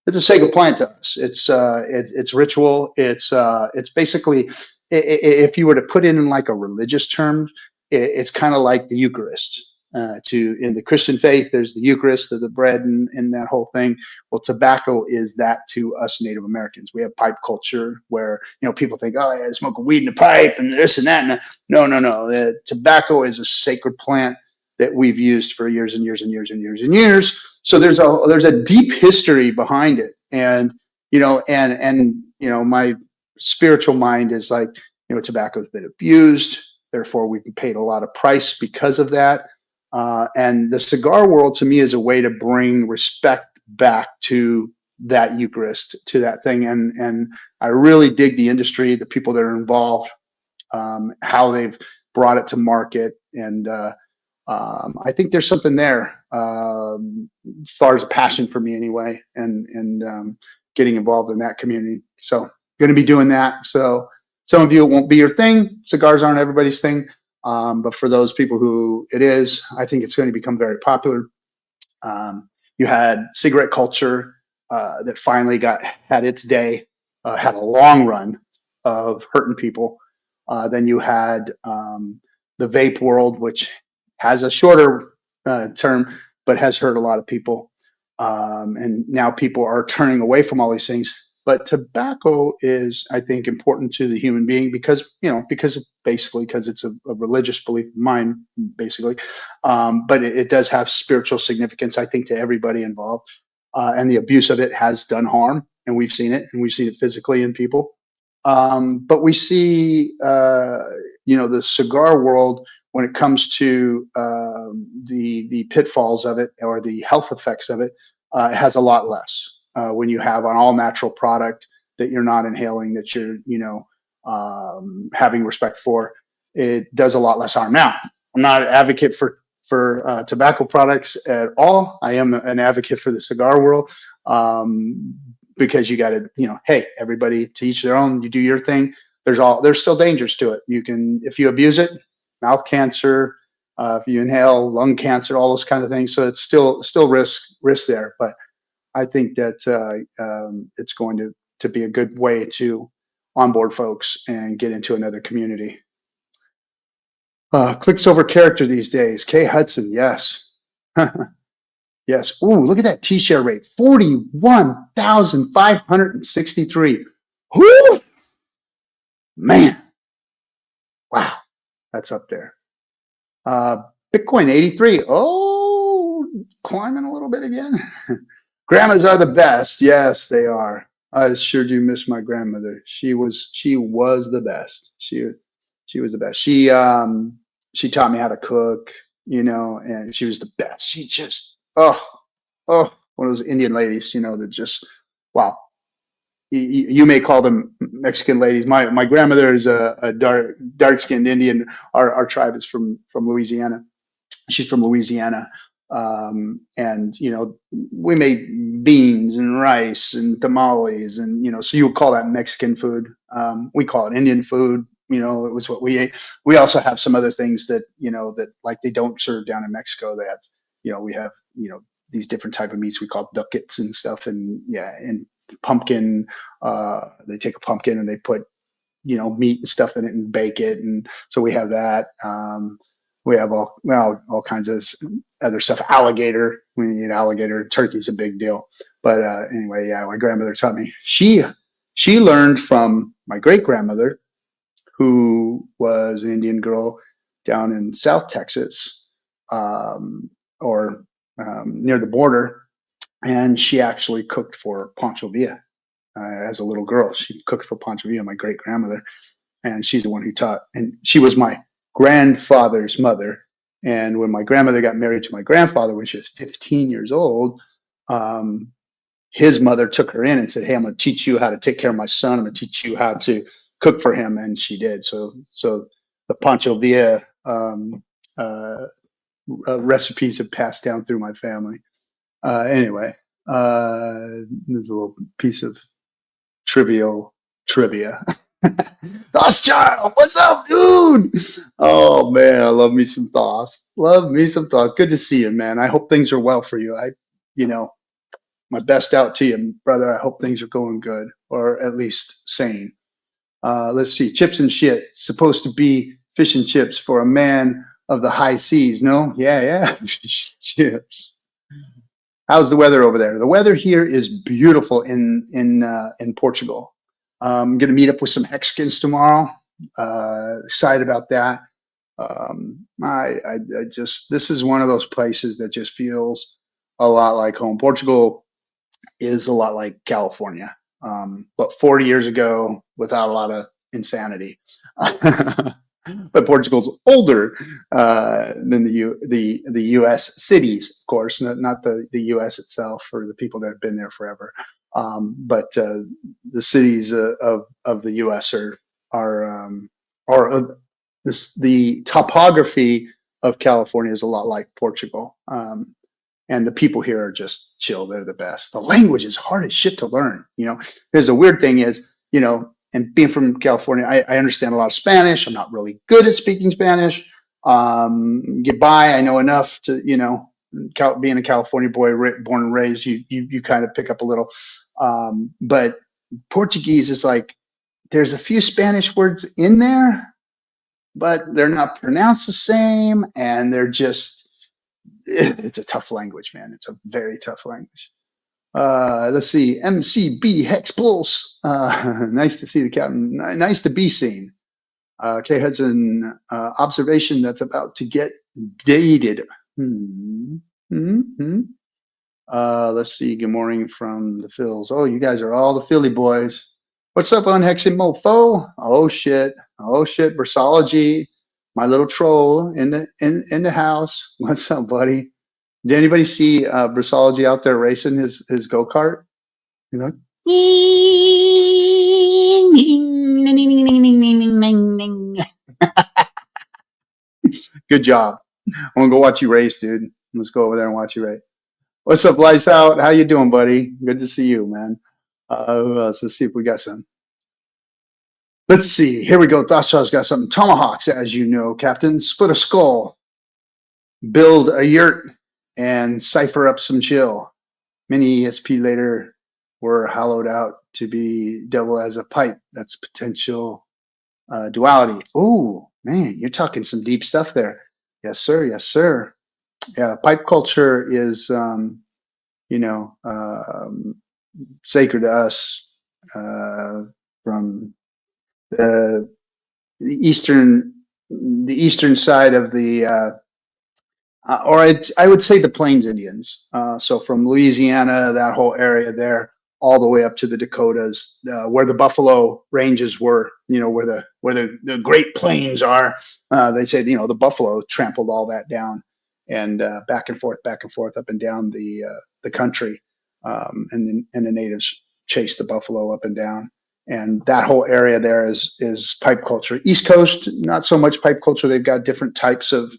it's a sacred plant to us. It's ritual. It's basically, if you were to put it in like a religious term, it's kind of like the Eucharist. In the Christian faith, there's the Eucharist, the bread, and that whole thing. Well, tobacco is that to us Native Americans. We have pipe culture where people think, oh, yeah, smoke a weed in a pipe and this and that. And no. Tobacco is a sacred plant that we've used for years and years and years and years and years. So there's a deep history behind it, and my spiritual mind is like, tobacco's been abused, therefore we've paid a lot of price because of that. And the cigar world to me is a way to bring respect back to that Eucharist, to that thing. And I really dig the industry, the people that are involved, how they've brought it to market. And I think there's something there, as far as a passion for me anyway, and getting involved in that community. So going to be doing that. So some of you, it won't be your thing. Cigars aren't everybody's thing. But for those people who it is, I think it's going to become very popular. You had cigarette culture that finally had its day, had a long run of hurting people. Then you had the vape world, which has a shorter term, but has hurt a lot of people. And now people are turning away from all these things. But tobacco is, I think, important to the human being because it's a religious belief of mine, basically. But it does have spiritual significance, I think, to everybody involved. And the abuse of it has done harm, and we've seen it physically in people. But we see, the cigar world, when it comes to the pitfalls of it or the health effects of it, it has a lot less. When you have an all natural product that you're not inhaling, that you're, having respect for, it does a lot less harm. Now, I'm not an advocate for tobacco products at all. I am an advocate for the cigar world, because you got to, hey, everybody to each their own. You do your thing. There's still dangers to it. You can, if you abuse it, mouth cancer, if you inhale, lung cancer, all those kind of things. So it's still risk there, but I think that it's going to be a good way to onboard folks and get into another community. Clicks over character these days. K Hudson, yes. Yes. Ooh, look at that T-share rate, 41,563. Whoo! Man, wow, that's up there. Bitcoin 83. Oh, climbing a little bit again. Grandmas are the best. Yes, they are. I sure do miss my grandmother. She was the best. She was the best. She taught me how to cook, and she was the best. She just one of those Indian ladies, that just wow. You may call them Mexican ladies. My grandmother is a dark skinned Indian. Our tribe is from Louisiana. She's from Louisiana. And we made beans and rice and tamales, and so you would call that Mexican food. We call it Indian food. It was what we ate. We also have some other things that that like they don't serve down in Mexico. They have we have these different type of meats we call duckets and stuff, and and pumpkin. They take a pumpkin and they put meat and stuff in it and bake it, and so we have that. We have all kinds of other stuff. Alligator, when you eat alligator, turkey's a big deal. But anyway, yeah, my grandmother taught me. She learned from my great grandmother, who was an Indian girl down in South Texas, or near the border, and she actually cooked for Pancho Villa as a little girl. She cooked for Pancho Villa, my great grandmother, and she's the one who taught. And she was my grandfather's mother. And when my grandmother got married to my grandfather when she was 15 years old, his mother took her in and said, "Hey, I'm going to teach you how to take care of my son. I'm going to teach you how to cook for him." And she did. So the Pancho Villa recipes have passed down through my family. Anyway, there's a little piece of trivia. Thos Child, what's up, dude? Oh man, I love me some Thos. Love me some Thos. Good to see you, man. I hope things are well for you. My best out to you, brother. I hope things are going good, or at least sane. Let's see. Chips and shit. Supposed to be fish and chips for a man of the high seas. No? Yeah. Fish and chips. How's the weather over there? The weather here is beautiful in Portugal. I'm going to meet up with some Hexicans tomorrow. Excited about that. This is one of those places that just feels a lot like home. Portugal is a lot like California, but 40 years ago without a lot of insanity. But Portugal's older than the U.S. cities, of course, not the U.S. itself or the people that have been there forever. But the cities of the U.S. the topography of California is a lot like Portugal. And the people here are just chill. They're the best. The language is hard as shit to learn. There's a weird thing is, and being from California, I understand a lot of Spanish. I'm not really good at speaking Spanish. Get by. I know enough to, being a California boy, born and raised, you kind of pick up a little. But Portuguese is like, there's a few Spanish words in there, but they're not pronounced the same. And they're just, it's a tough language, man. It's a very tough language. Let's see, MCB Hex Pulse. Nice to see the captain. Nice to be seen. K Hudson, observation that's about to get dated. Let's see. Good morning from the Phils. Oh, you guys are all the Philly boys. What's up, Unhexing Mofo? Oh shit. Brasology, my little troll in the house. What's up, buddy? Did anybody see Brasology out there racing his go-kart? Good job. I'm gonna go watch you race, dude. Let's go over there and watch you race. What's up, Lights Out? How you doing, buddy? Good to see you, man. Who else? Let's see if we got some. Let's see. Here we go. Dasha's got something. Tomahawks, as you know, Captain. Split a skull. build a yurt and cipher up some chill. Many ESP later were hollowed out to be double as a pipe. That's potential duality. Oh, man, you're talking some deep stuff there. Yes, sir. Yes, sir. Yeah, pipe culture is, you know, sacred to us from the eastern side of the or I would say the Plains Indians. So from Louisiana, that whole area there, all the way up to the Dakotas, where the buffalo ranges were, you know, where the Great Plains are. They said, you know, the buffalo trampled all that down, and back and forth, up and down the country, and the natives chased the buffalo up and down. And that whole area there is pipe culture. East Coast, not so much pipe culture. They've got different types of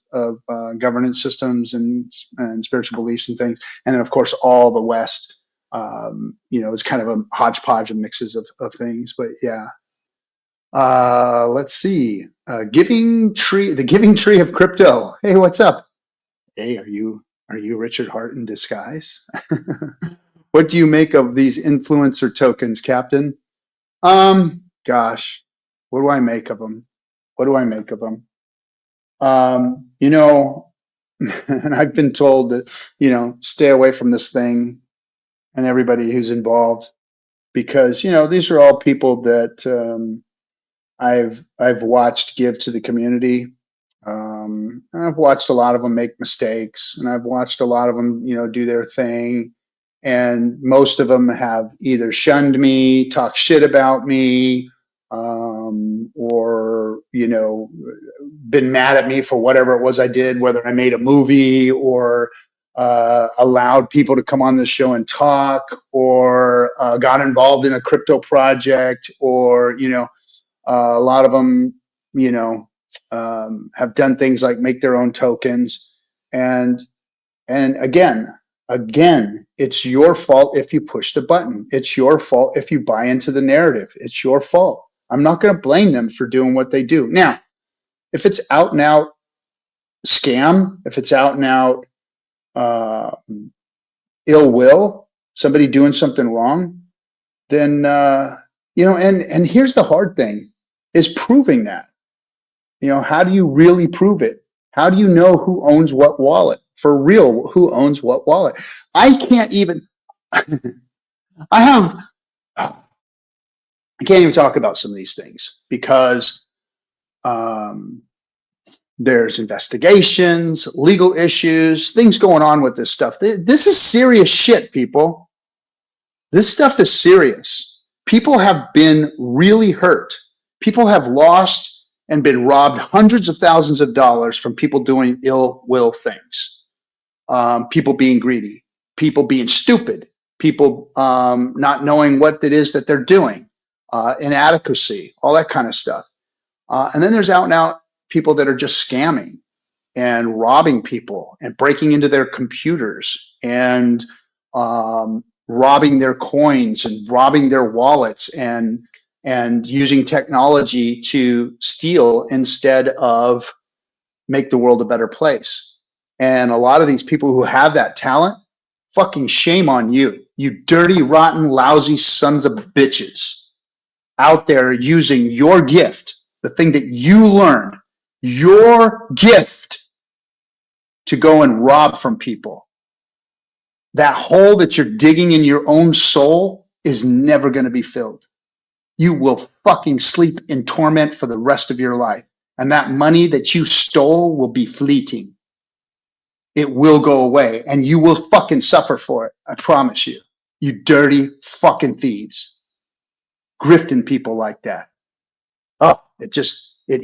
governance systems and spiritual beliefs and things. And then, of course, all the West, you know, is kind of a hodgepodge of mixes of things. But yeah, let's see. The giving tree of crypto. Hey, what's up? Hey, are you Richard Hart in disguise? What do you make of these influencer tokens, Captain? Gosh, what do I make of them? What do I make of them? You know, and I've been told that, you know, stay away from this thing and everybody who's involved, because, you know, these are all people that I've watched give to the community. And I've watched a lot of them make mistakes, and I've watched a lot of them, you know, do their thing. And most of them have either shunned me, talked shit about me, or, you know, been mad at me for whatever it was I did, whether I made a movie or allowed people to come on the show and talk, or got involved in a crypto project, or, you know, a lot of them, you know, have done things like make their own tokens. And again, it's your fault if you push the button. It's your fault if you buy into the narrative. It's your fault. I'm not going to blame them for doing what they do. Now, if it's out and out scam, if it's out and out ill will, somebody doing something wrong, then, you know, and here's the hard thing, is proving that. You know, how do you really prove it? How do you know who owns what wallet? For real, who owns what wallet? I can't even, I can't even talk about some of these things because there's investigations, legal issues, things going on with this stuff. This is serious shit, people. This stuff is serious. People have been really hurt. People have lost and been robbed hundreds of thousands of dollars from people doing ill will things. People being greedy, people being stupid, people not knowing what it is that they're doing, inadequacy, all that kind of stuff. And then there's out and out people that are just scamming and robbing people and breaking into their computers and robbing their coins and robbing their wallets and using technology to steal instead of make the world a better place. And a lot of these people who have that talent, fucking shame on you. You dirty, rotten, lousy sons of bitches out there using your gift, the thing that you learned, your gift, to go and rob from people. That hole that you're digging in your own soul is never going to be filled. You will fucking sleep in torment for the rest of your life. And that money that you stole will be fleeting. It will go away and you will fucking suffer for it. I promise you. You dirty fucking thieves. Grifting people like that. Oh, it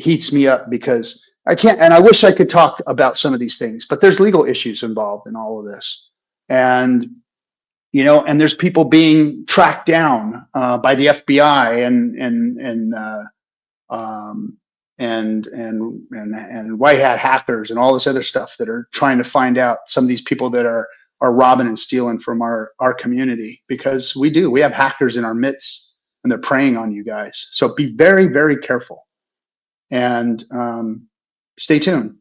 heats me up because I can't, and I wish I could talk about some of these things, but there's legal issues involved in all of this. And, you know, and there's people being tracked down by the FBI and white hat hackers and all this other stuff that are trying to find out some of these people that are robbing and stealing from our community, because we have hackers in our midst and they're preying on you guys. So be very, very careful and stay tuned.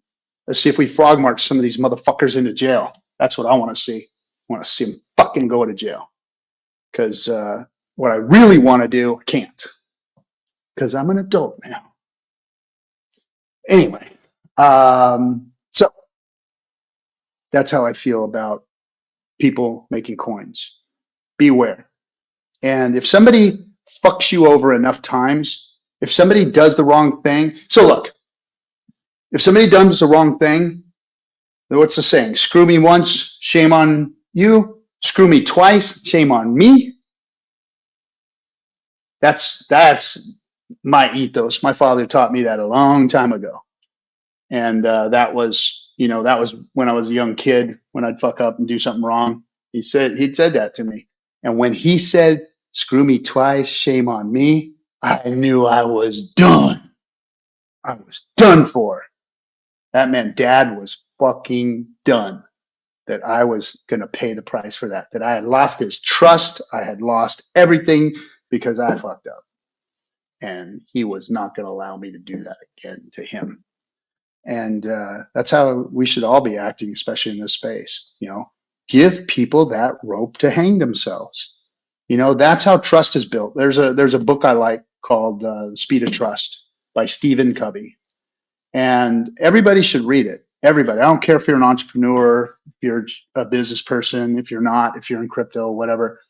Let's see if we frog march some of these motherfuckers into jail. That's what I want to see. I want to see them fucking go to jail. Because what I really want to do, I can't. Because I'm an adult now. Anyway, so that's how I feel about people making coins. Beware. And if somebody fucks you over enough times, if somebody does the wrong thing, so look, if somebody does the wrong thing, what's the saying? Screw me once, shame on you. Screw me twice, shame on me. That's my ethos. My father taught me that a long time ago. And that was when I was a young kid, when I'd fuck up and do something wrong. He'd said that to me. And when he said, screw me twice, shame on me, I knew I was done. I was done for. That meant Dad was fucking done. That I was going to pay the price for that. That I had lost his trust. I had lost everything because I fucked up. And he was not going to allow me to do that again to him. And that's how we should all be acting, especially in this space. Give people that rope to hang themselves. That's how trust is built. There's a book I like called The Speed of Trust by Stephen Covey. And everybody should read it. Everybody. I don't care if you're an entrepreneur, if you're a business person, if you're not, if you're in crypto, whatever.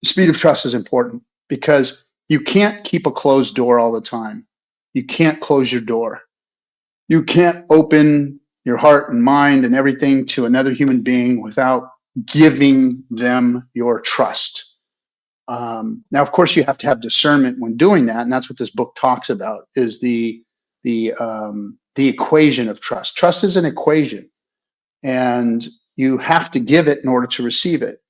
The speed of trust is important because you can't keep a closed door all the time. You can't close your door. You can't open your heart and mind and everything to another human being without giving them your trust. Now, of course, you have to have discernment when doing that, and that's what this book talks about: is the equation of trust. Trust is an equation, and you have to give it in order to receive it.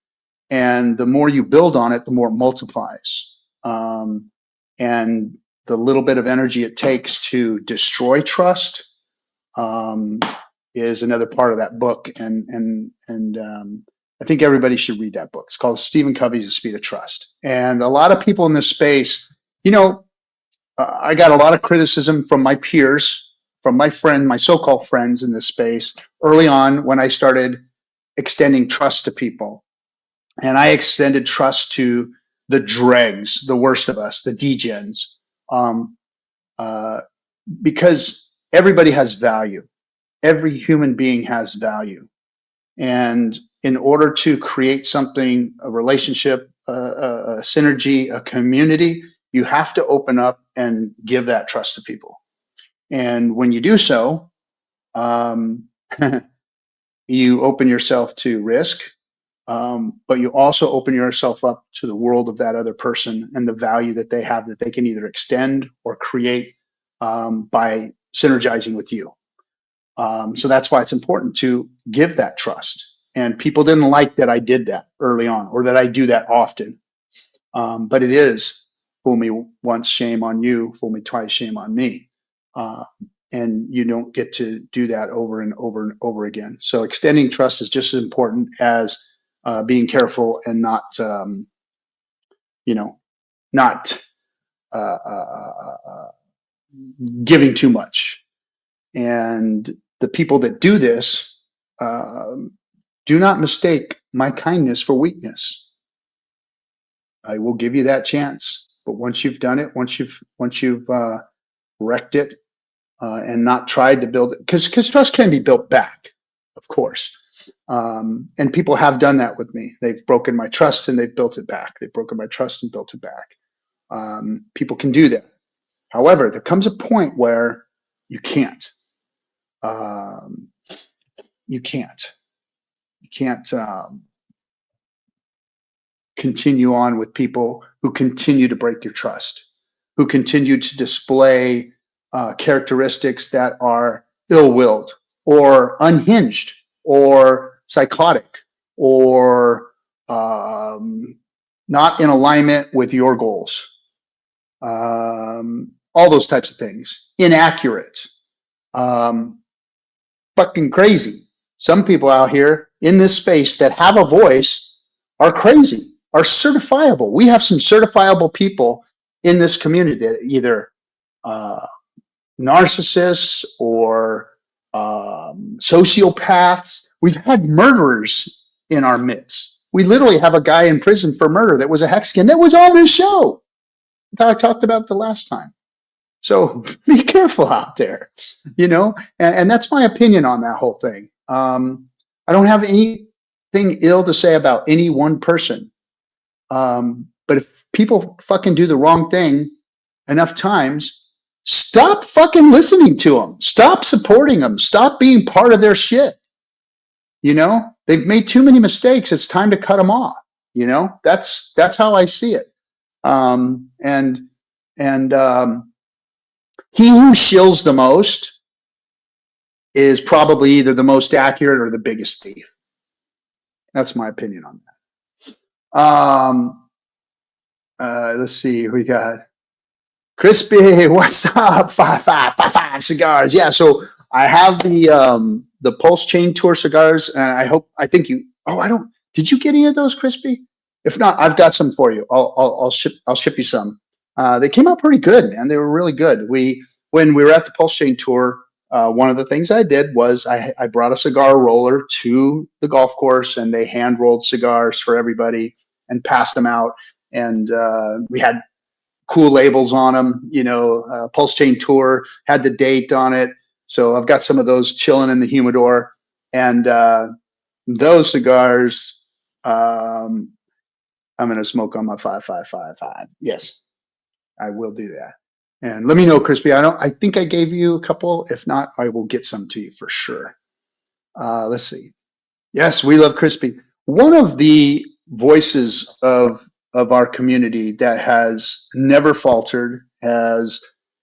And the more you build on it, the more it multiplies. And the little bit of energy it takes to destroy trust is another part of that book. And I think everybody should read that book. It's called Stephen Covey's The Speed of Trust. And a lot of people in this space, I got a lot of criticism from my peers, from my so-called friends in this space early on when I started extending trust to people. And I extended trust to the dregs, the worst of us, the degens, because everybody has value. Every human being has value. And in order to create something, a relationship, a synergy, a community, you have to open up and give that trust to people. And when you do so, you open yourself to risk, but you also open yourself up to the world of that other person and the value that they have that they can either extend or create by synergizing with you. So that's why it's important to give that trust. And people didn't like that I did that early on or that I do that often. But it is fool me once, shame on you, fool me twice, shame on me. And you don't get to do that over and over and over again. So extending trust is just as important as being careful and not giving too much. And the people that do this do not mistake my kindness for weakness. I will give you that chance, but once you've done it, once you've wrecked it and not tried to build it, because trust can be built back, of course. And people have done that with me. They've broken my trust and they've built it back. They've broken my trust and built it back. People can do that. However, there comes a point where you can't. You can't continue on with people who continue to break your trust, who continue to display characteristics that are ill-willed or unhinged or psychotic or not in alignment with your goals. All those types of things. Inaccurate. Fucking crazy. Some people out here in this space that have a voice are crazy, are certifiable. We have some certifiable people in this community that either narcissists or sociopaths. We've had murderers in our midst. We literally have a guy in prison for murder that was a Hexican that was on this show that I talked about the last time. So be careful out there, you know, and that's my opinion on that whole thing. I don't have anything ill to say about any one person. But if people fucking do the wrong thing enough times, stop fucking listening to them. Stop supporting them. Stop being part of their shit. You know, they've made too many mistakes. It's time to cut them off. You know, that's how I see it. He who shills the most is probably either the most accurate or the biggest thief. That's my opinion on that. Let's see, we got Crispy. What's up? 5 cigars. Yeah, so I have the PulseChain Tour cigars, and I think you. Oh, I don't. Did you get any of those, Crispy? If not, I've got some for you. I'll ship you some. They came out pretty good, man. They were really good. When we were at the PulseChain Tour, one of the things I did was I brought a cigar roller to the golf course, and they hand rolled cigars for everybody and passed them out. And we had cool labels on them. You know, PulseChain Tour had the date on it. So I've got some of those chilling in the humidor. And those cigars, I'm going to smoke on my 5555. Yes, I will do that. And let me know, Crispy. I think I gave you a couple. If not, I will get some to you for sure. Let's see. Yes, we love Crispy. One of the voices of our community that has never faltered,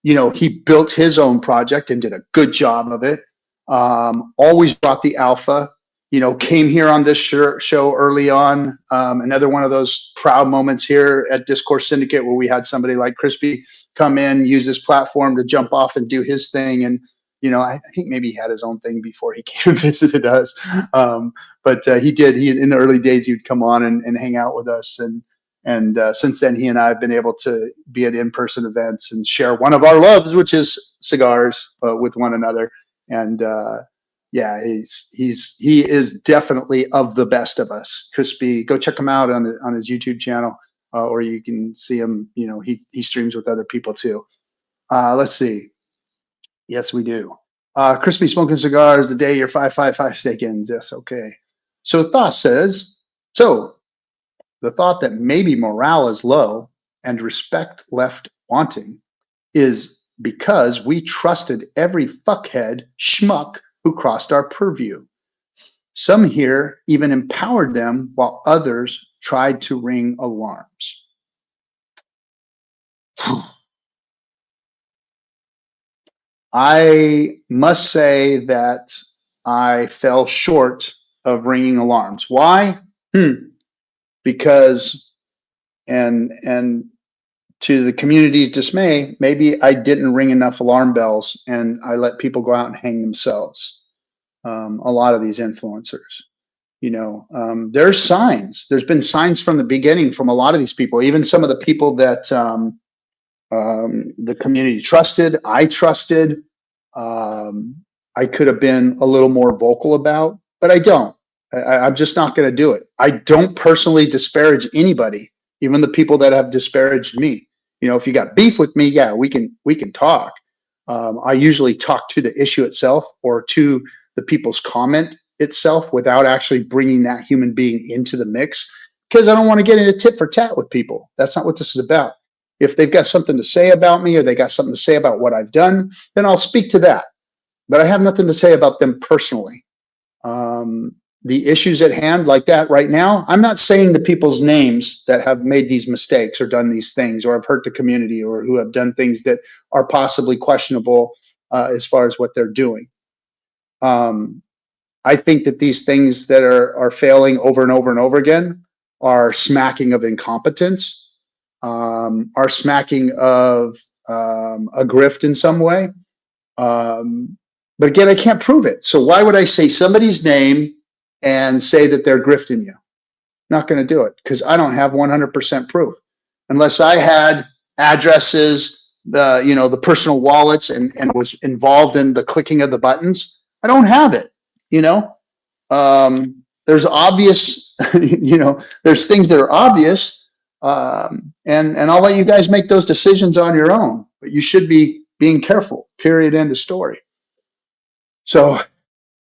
he built his own project and did a good job of it. Always brought the alpha. Came here on this show early on. Another one of those proud moments here at Discourse Syndicate where we had somebody like Crispy come in, use this platform to jump off and do his thing. And, I think maybe he had his own thing before he came and visited us. But he did. In the early days, he would come on and hang out with us. And since then, he and I have been able to be at in-person events and share one of our loves, which is cigars, with one another. And, yeah, he is definitely of the best of us. Crispy, go check him out on his YouTube channel, or you can see him. He streams with other people too. Let's see. Yes, we do. Crispy smoking cigars the day your 555 stake ends. Yes, okay. So Thought says, the thought that maybe morale is low and respect left wanting is because we trusted every fuckhead schmuck who crossed our purview. Some here even empowered them while others tried to ring alarms. I must say that I fell short of ringing alarms. Why? Because, and to the community's dismay, maybe I didn't ring enough alarm bells and I let people go out and hang themselves. A lot of these influencers, there's signs. There's been signs from the beginning from a lot of these people, even some of the people that the community trusted, I trusted. I could have been a little more vocal about, but I don't. I'm just not going to do it. I don't personally disparage anybody, even the people that have disparaged me. If you got beef with me, yeah, we can talk. I usually talk to the issue itself or to the people's comment itself without actually bringing that human being into the mix, because I don't want to get into tit for tat with people. That's not what this is about. If they've got something to say about me or they got something to say about what I've done, then I'll speak to that. But I have nothing to say about them personally. The issues at hand like that right now, I'm not saying the people's names that have made these mistakes or done these things or have hurt the community or who have done things that are possibly questionable as far as what they're doing. I think that these things that are failing over and over and over again are smacking of incompetence, are smacking of a grift in some way. But again, I can't prove it. So why would I say somebody's name and say that they're grifting you? Not going to do it because I don't have 100% proof. Unless I had addresses, the personal wallets and was involved in the clicking of the buttons, I don't have it. You know, there's obvious, there's things that are obvious, and I'll let you guys make those decisions on your own. But you should be being careful. Period. End of story. So,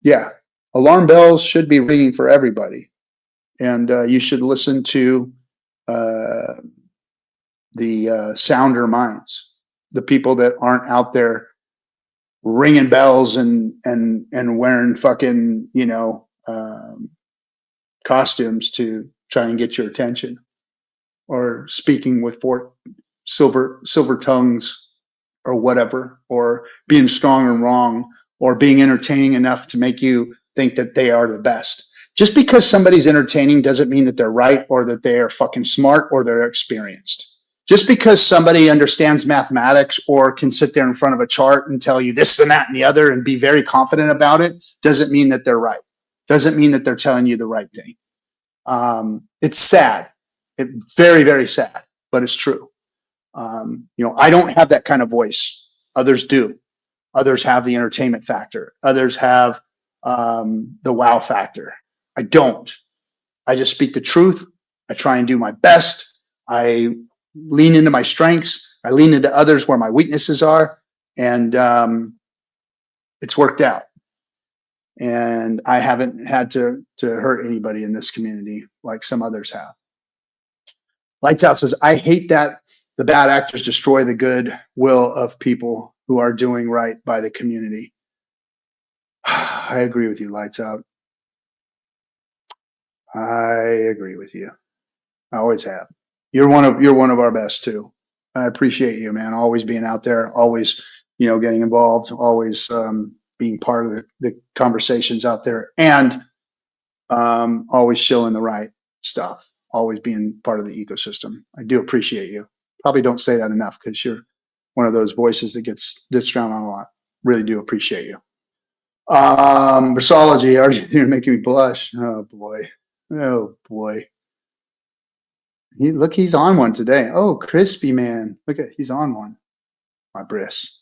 yeah, alarm bells should be ringing for everybody, and you should listen to the sounder minds, the people that aren't out there ringing bells and wearing fucking costumes to try and get your attention, or speaking with silver tongues, or whatever, or being strong and wrong, or being entertaining enough to make you think that they are the best. Just because somebody's entertaining doesn't mean that they're right, or that they are fucking smart, or they're experienced. Just because somebody understands mathematics or can sit there in front of a chart and tell you this and that and the other and be very confident about it doesn't mean that they're right. Doesn't mean that they're telling you the right thing. It's sad. It's very, very sad, but it's true. I don't have that kind of voice. Others do. Others have the entertainment factor. Others have the wow factor. I don't. I just speak the truth. I try and do my best. I lean into my strengths. I lean into others where my weaknesses are, and it's worked out. And I haven't had to hurt anybody in this community like some others have. Lights Out says, I hate that the bad actors destroy the good will of people who are doing right by the community. I agree with you, Lights Out. I agree with you. I always have. You're one of our best too. I appreciate you, man. Always being out there, always, getting involved, always being part of the conversations out there, and always shilling the right stuff, always being part of the ecosystem. I do appreciate you. Probably don't say that enough because you're one of those voices that gets drowned on a lot. Really do appreciate you. Versology, you're making me blush. Oh boy. He's on one today. Oh, crispy man. Look at, he's on one. My bris.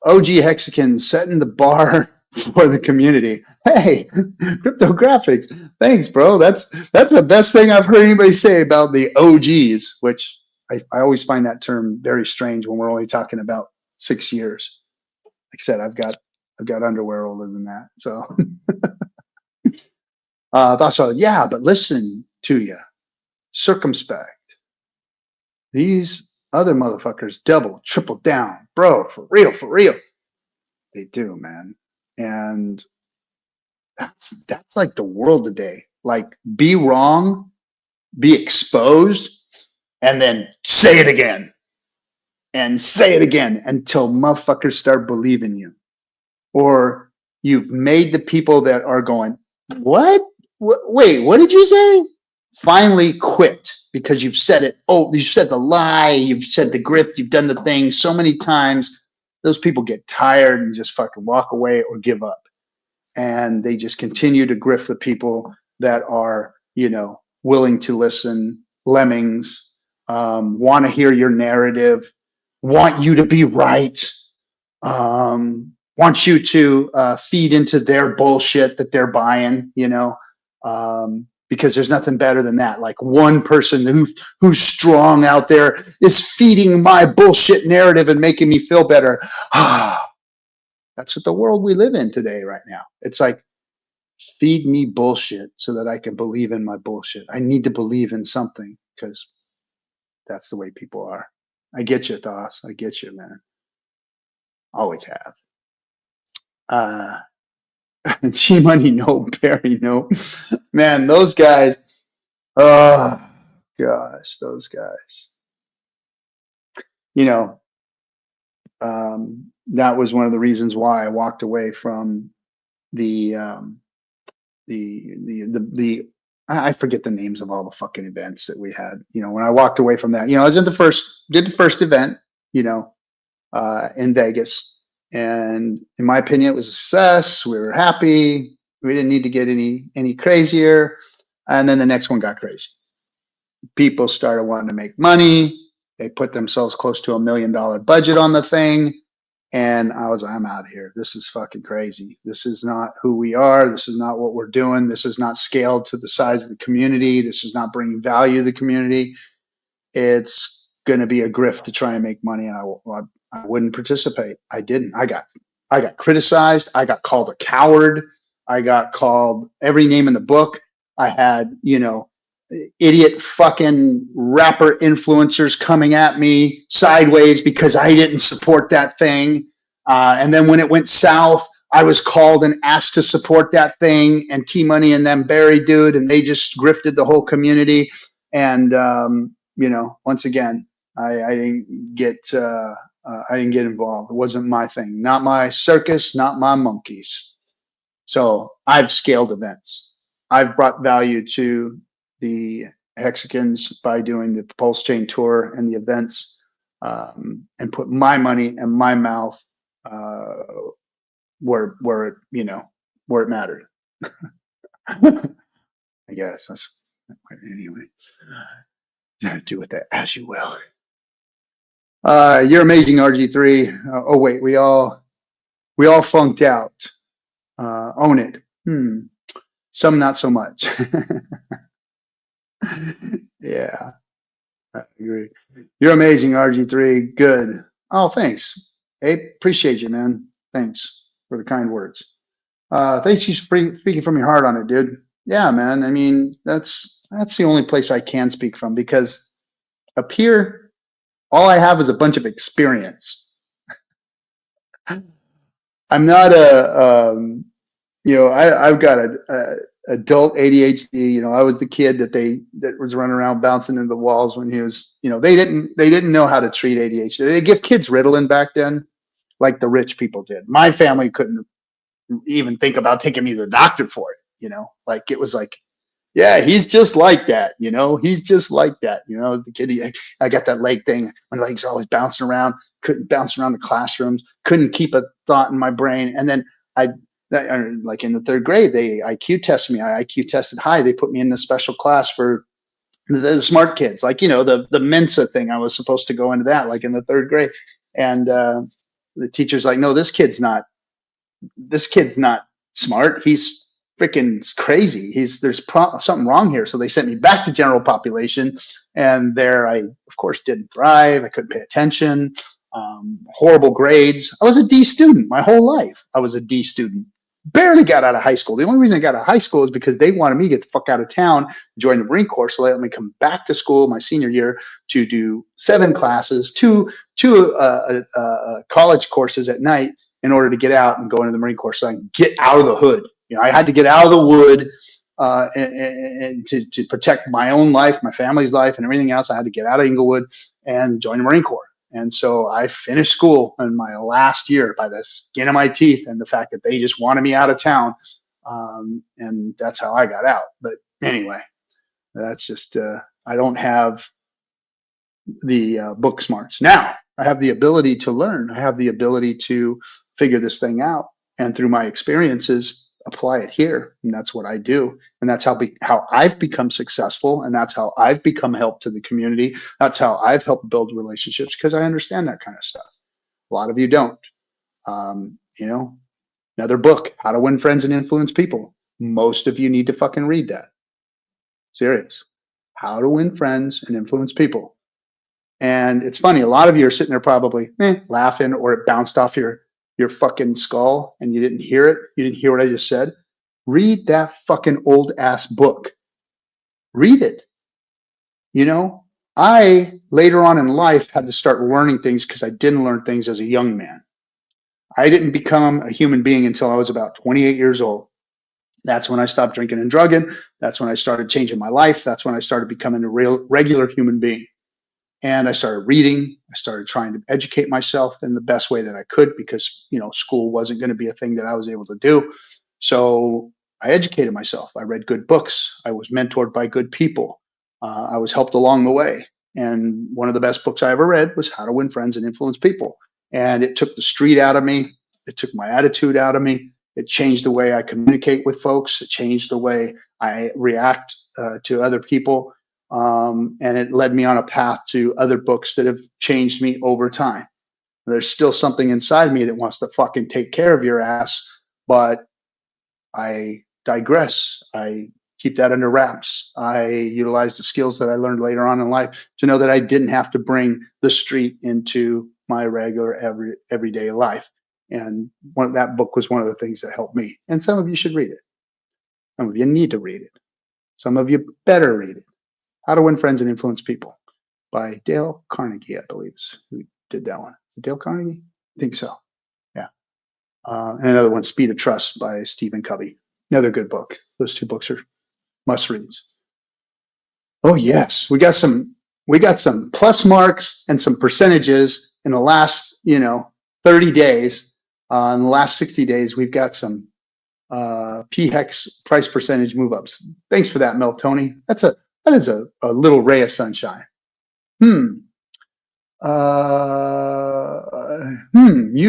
OG Hexicans setting the bar for the community. Hey, cryptographics. Thanks, bro. That's the best thing I've heard anybody say about the OGs, which I always find that term very strange when we're only talking about 6 years. Like I said, I've got underwear older than that. So thought so. Yeah, but listen to you. Circumspect. These other motherfuckers double, triple down, bro, for real. They do, man. And that's like the world today. Like, be wrong, be exposed, and then say it again. And say it again until motherfuckers start believing you. Or you've made the people that are going, what? Wait, what did you say? Finally quit because you've said it. Oh, you said the lie, you've said the grift, you've done the thing so many times. Those people get tired and just fucking walk away or give up. And they just continue to grift the people that are, willing to listen, lemmings, want to hear your narrative, want you to be right, want you to feed into their bullshit that they're buying, because there's nothing better than that. Like, one person who's strong out there is feeding my bullshit narrative and making me feel better. That's what the world we live in today right now. It's like, feed me bullshit so that I can believe in my bullshit. I need to believe in something because that's the way people are. I get you, Thos. I get you, man. Always have. G-Money, no. Barry, no. Man, those guys. Oh, gosh, those guys. That was one of the reasons why I walked away from the I forget the names of all the fucking events that we had. When I walked away from that, I was did the first event, in Vegas. And in my opinion, it was a success. We were happy. We didn't need to get any crazier. And then the next one got crazy. People started wanting to make money. They put themselves close to $1 million budget on the thing. And I was, I'm out of here. This is fucking crazy. This is not who we are. This is not what we're doing. This is not scaled to the size of the community. This is not bringing value to the community. It's going to be a grift to try and make money. And I wouldn't participate. I didn't. I got criticized. I got called a coward. I got called every name in the book. I had, you know, idiot fucking rapper influencers coming at me sideways because I didn't support that thing. And then when it went south, I was called and asked to support that thing, and T Money and them buried dude, and they just grifted the whole community. And you know, once again, I didn't get involved. It wasn't my thing, not my circus, not my monkeys. So I've scaled events. I've brought value to the Hexicans by doing the PulseChain tour and the events, and put my money and my mouth where it, you know, where it mattered. I guess that's anyway. Do with that as you will. You're amazing, RG3. Oh wait, we all funked out. Own it. Some not so much. Yeah, I agree. You're amazing, RG3. Good. Oh, thanks. Hey, appreciate you, man. Thanks for the kind words. Thanks you speaking from your heart on it, dude. Yeah, man. I mean, that's the only place I can speak from, because up here, all I have is a bunch of experience. I'm not you know, I've got a adult ADHD. You know, I was the kid that was running around bouncing into the walls when he was, you know, they didn't know how to treat ADHD. They give kids Ritalin back then, like the rich people did. My family couldn't even think about taking me to the doctor for it. You know, like it was like, yeah, he's just like that. You know, he's just like that. You know, as the kid, I got that leg thing. My legs always bouncing around. Couldn't bounce around the classrooms. Couldn't keep a thought in my brain. And then like in the third grade, they IQ tested me. I IQ tested high. They put me in the special class for the smart kids, like, you know, the Mensa thing. I was supposed to go into that, like in the third grade. And the teacher's like, no, this kid's not smart. He's freaking crazy. There's something wrong here. So they sent me back to general population, and there I, of course, didn't thrive. I couldn't pay attention. Horrible grades. I was a D student my whole life. I was a D student. Barely got out of high school. The only reason I got out of high school is because they wanted me to get the fuck out of town, join the Marine Corps. So they let me come back to school my senior year to do 7 classes, two college courses at night, in order to get out and go into the Marine Corps, so I can get out of the hood. You know, I had to get out of the wood, and to protect my own life, my family's life, and everything else. I had to get out of Inglewood and join the Marine Corps. And so I finished school in my last year by the skin of my teeth, and the fact that they just wanted me out of town. And that's how I got out. But anyway, that's just, I don't have the book smarts. Now I have the ability to learn. I have the ability to figure this thing out, and through my experiences, apply it here. And that's what I do. And that's how I've become successful. And that's how I've become help to the community. That's how I've helped build relationships, because I understand that kind of stuff. A lot of you don't. You know, another book, How to Win Friends and Influence People. Most of you need to fucking read that. Serious. How to Win Friends and Influence People. And it's funny, a lot of you are sitting there probably laughing, or it bounced off your fucking skull and you didn't hear it. You didn't hear what I just said. Read that fucking old ass book. Read it. You know, I later on in life had to start learning things because I didn't learn things as a young man. I didn't become a human being until I was about 28 years old. That's when I stopped drinking and drugging. That's when I started changing my life. That's when I started becoming a regular human being. And I started reading. I started trying to educate myself in the best way that I could, because, you know, school wasn't going to be a thing that I was able to do. So I educated myself. I read good books. I was mentored by good people. I was helped along the way. And one of the best books I ever read was How to Win Friends and Influence People. And it took the street out of me. It took my attitude out of me. It changed the way I communicate with folks. It changed the way I react to other people. And it led me on a path to other books that have changed me over time. There's still something inside me that wants to fucking take care of your ass, but I digress. I keep that under wraps. I utilize the skills that I learned later on in life to know that I didn't have to bring the street into my regular everyday life. And that book was one of the things that helped me. And some of you should read it. Some of you need to read it. Some of you better read it. How to Win Friends and Influence People by Dale Carnegie, I believe is who did that one. Is it Dale Carnegie? I think so. Yeah. And another one, Speed of Trust by Stephen Covey. Another good book. Those two books are must reads. Oh yes, we got some plus marks and some percentages in the last 30 days. In the last 60 days, we've got some P-Hex price percentage move ups. Thanks for that, Mel Tony. That is a little ray of sunshine. You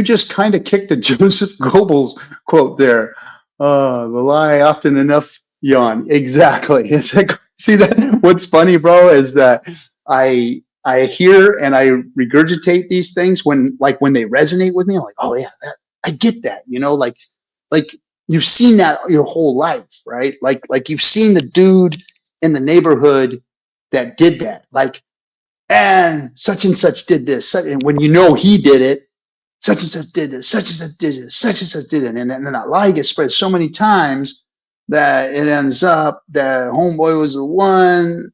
just kind of kicked a Joseph Goebbels quote there. The lie often enough yawn. Exactly. It's like, see that? What's funny, bro, is that I hear and I regurgitate these things when they resonate with me. I'm like, oh yeah, I get that. Like you've seen that your whole life, right? Like you've seen the dude in the neighborhood that did that. Like, and such did this. And when he did it, such and such did this, such and such did this, such and such did it. And then that lie gets spread so many times that it ends up that homeboy was the one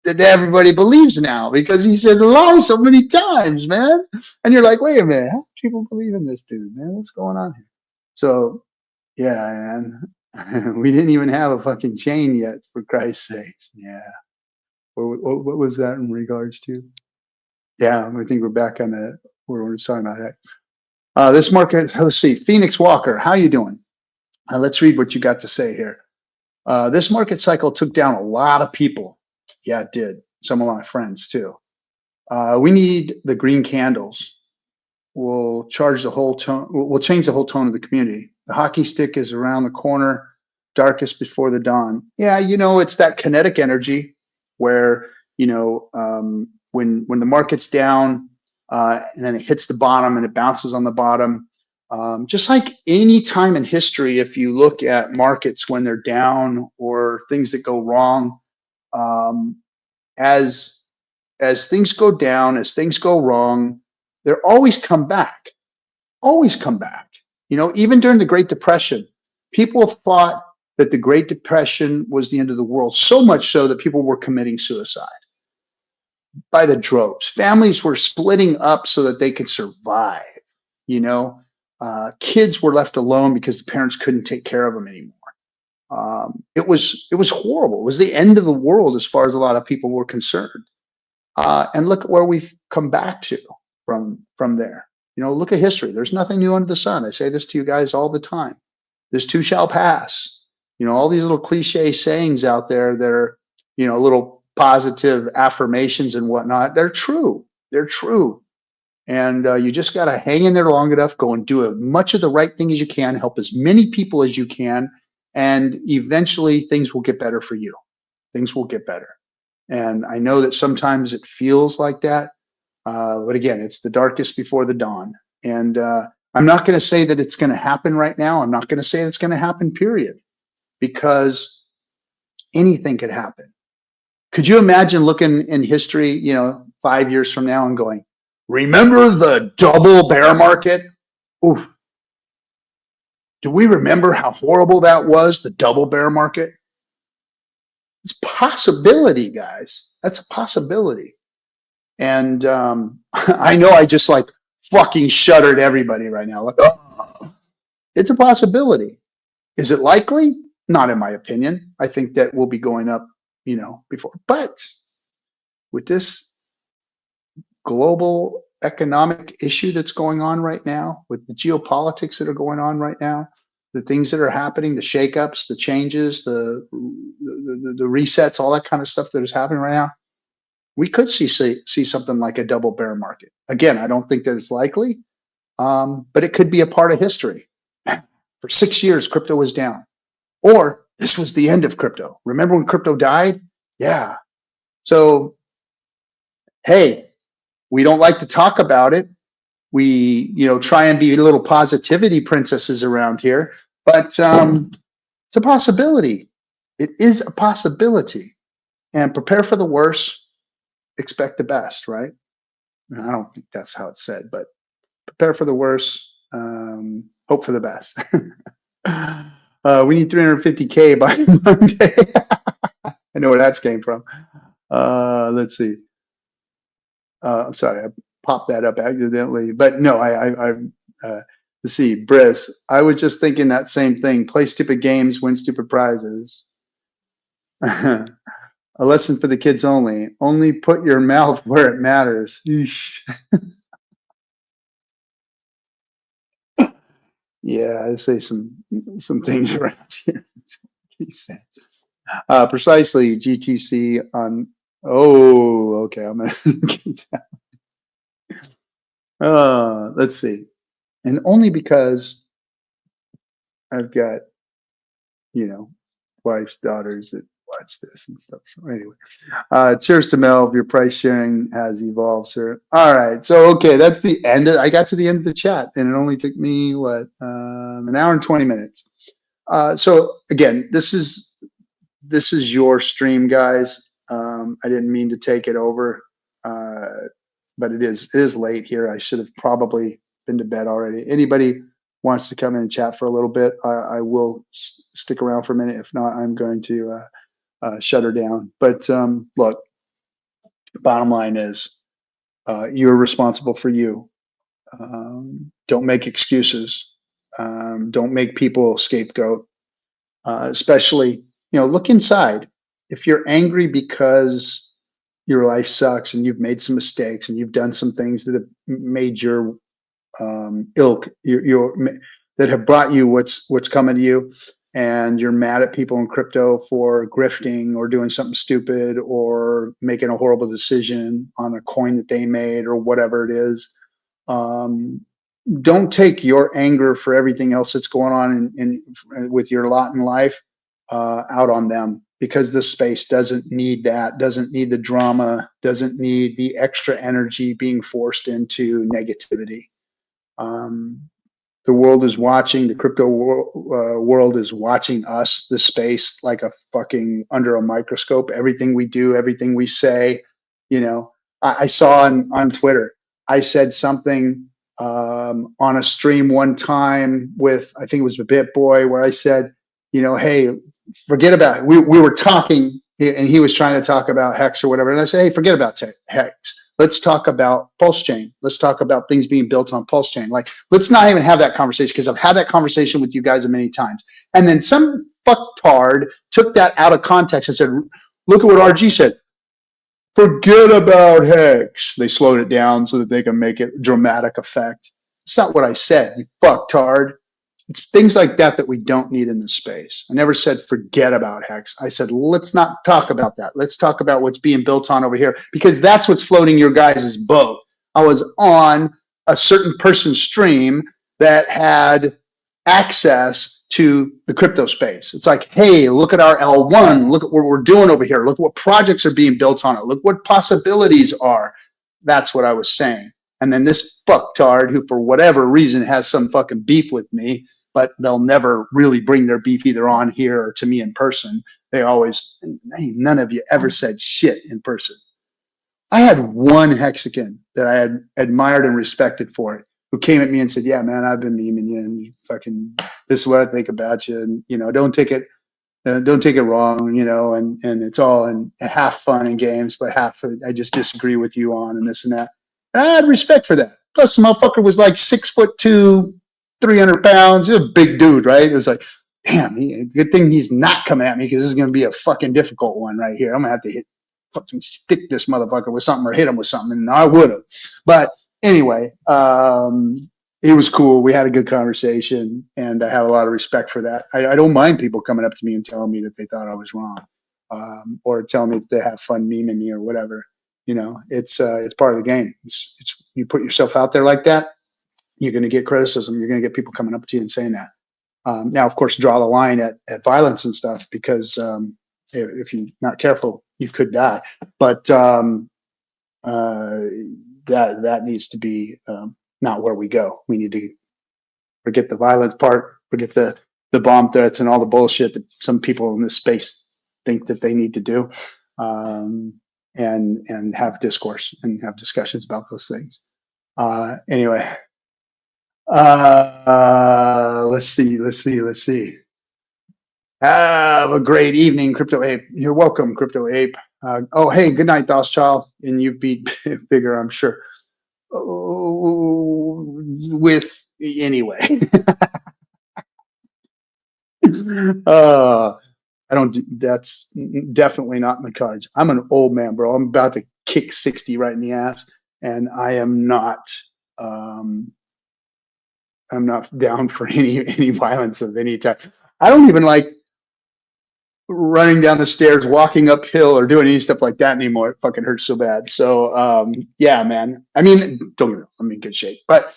that everybody believes now because he said the lie so many times, man. And you're like, wait a minute, how do people believe in this dude, man? What's going on here? So, yeah, man, we didn't even have a fucking chain yet, for Christ's sakes. Yeah. What was that in regards to? Yeah, I think we're back on the where we're talking about that. This market, let's see, Phoenix Walker, how you doing? Let's read what you got to say here. This market cycle took down a lot of people. Yeah, it did. Some of my friends too. We need the green candles. We'll change the whole tone. We'll change the whole tone of the community. The hockey stick is around the corner, darkest before the dawn. Yeah, it's that kinetic energy where when the market's down and then it hits the bottom and it bounces on the bottom. Just like any time in history, if you look at markets when they're down or things that go wrong, as things go down, as things go wrong, they always come back. Always come back. Even during the Great Depression, people thought that the Great Depression was the end of the world, so much so that people were committing suicide by the droves. Families were splitting up so that they could survive. Kids were left alone because the parents couldn't take care of them anymore. It was horrible. It was the end of the world as far as a lot of people were concerned. And look at where we've come back to from there. Look at history. There's nothing new under the sun. I say this to you guys all the time. This too shall pass. All these little cliche sayings out there that are, little positive affirmations and whatnot. They're true. They're true. And you just got to hang in there long enough, go and do as much of the right thing as you can, help as many people as you can, and eventually things will get better for you. Things will get better. And I know that sometimes it feels like that. But again, it's the darkest before the dawn. And I'm not going to say that it's going to happen right now. I'm not going to say it's going to happen, period, because anything could happen. Could you imagine looking in history, 5 years from now and going, remember the double bear market? Oof. Do we remember how horrible that was, the double bear market? It's a possibility, guys. That's a possibility. And I know I just fucking shuddered everybody right now. Like, oh, it's a possibility. Is it likely? Not in my opinion. I think that we'll be going up, before. But with this global economic issue that's going on right now, with the geopolitics that are going on right now, the things that are happening, the shakeups, the changes, the resets, all that kind of stuff that is happening right now, we could see something like a double bear market. Again, I don't think that it's likely, but it could be a part of history. For 6 years, crypto was down. Or this was the end of crypto. Remember when crypto died? Yeah. So, hey, we don't like to talk about it, we try and be little positivity princesses around here, but it's a possibility. It is a possibility, and prepare for the worst, expect the best, right? I don't think that's how it's said, but prepare for the worst, hope for the best. We need 350K by Monday. I know where that's came from. Let's see. I'm sorry, I popped that up accidentally, but no, let's see, Briss. I was just thinking that same thing. Play stupid games, win stupid prizes. A lesson for the kids only. Only put your mouth where it matters. Yeah, I say some things around here. Precisely, GTC on. Oh, okay. I'm gonna get that. Let's see, and only because I've got wife's daughters that watch this and stuff. So anyway, cheers to Mel. Your price sharing has evolved, sir. All right, so okay, that's the end. I got to the end of the chat, and it only took me what an hour and 20 minutes. So again, this is your stream, guys. I didn't mean to take it over, but it is late here. I should have probably been to bed already. Anybody wants to come in and chat for a little bit, I will stick around for a minute. If not, I'm going to shut her down. But look, bottom line is you're responsible for you. Don't make excuses. Don't make people scapegoat. Especially, look inside. If you're angry because your life sucks and you've made some mistakes and you've done some things that have made your ilk, that have brought you what's coming to you, and you're mad at people in crypto for grifting or doing something stupid or making a horrible decision on a coin that they made or whatever it is, don't take your anger for everything else that's going on with your lot in life out on them, because this space doesn't need that, doesn't need the drama, doesn't need the extra energy being forced into negativity. The world is watching, the crypto world is watching us, the space, like a fucking under a microscope. Everything we do, everything we say, I saw on Twitter, I said something on a stream one time with, I think it was a BitBoy, where I said, hey, forget about it. We were talking, and he was trying to talk about Hex or whatever. And I said, hey, forget about Hex. Let's talk about PulseChain. Let's talk about things being built on PulseChain. Like, let's not even have that conversation, because I've had that conversation with you guys many times. And then some fucktard took that out of context and said, look at what RG said. Forget about Hex. They slowed it down so that they can make it dramatic effect. It's not what I said, you fucktard. It's things like that we don't need in this space. I never said forget about Hex. I said, let's not talk about that. Let's talk about what's being built on over here, because that's what's floating your guys' boat. I was on a certain person's stream that had access to the crypto space. It's like, hey, look at our L1. Look at what we're doing over here. Look at what projects are being built on it. Look what possibilities are. That's what I was saying. And then this fucktard, who for whatever reason has some fucking beef with me, but they'll never really bring their beef either on here or to me in person. They always, hey, none of you ever said shit in person. I had one Hexican that I had admired and respected for it, who came at me and said, yeah, man, I've been memeing you, and fucking, this is what I think about you. And, don't take it wrong, and it's all in half fun and games, but half I just disagree with you on, and this and that. And I had respect for that. Plus, the motherfucker was like 6'2", 300 pounds. He's a big dude, right? It was like, damn, good thing he's not coming at me, because this is going to be a fucking difficult one right here. I'm going to have to fucking stick this motherfucker with something or hit him with something, and I would have. But anyway, it was cool. We had a good conversation, and I have a lot of respect for that. I don't mind people coming up to me and telling me that they thought I was wrong, or telling me that they have fun memeing me or whatever. It's part of the game. It's you put yourself out there like that, you're going to get criticism. You're going to get people coming up to you and saying that. Now, of course, draw the line at violence and stuff, because if you're not careful, you could die. But that needs to be not where we go. We need to forget the violence part, forget the bomb threats and all the bullshit that some people in this space think that they need to do, and have discourse and have discussions about those things. Anyway, let's see. Have a great evening, Crypto Ape. You're welcome, Crypto Ape. Oh, hey, good night, Child. And you beat bigger, I'm sure. With anyway. I don't. That's definitely not in the cards. I'm an old man, bro. I'm about to kick 60 right in the ass, and I am not. I'm not down for any violence of any type. I don't even like running down the stairs, walking uphill, or doing any stuff like that anymore. It fucking hurts so bad. So yeah, man. I mean, don't get me wrong, I'm in good shape, but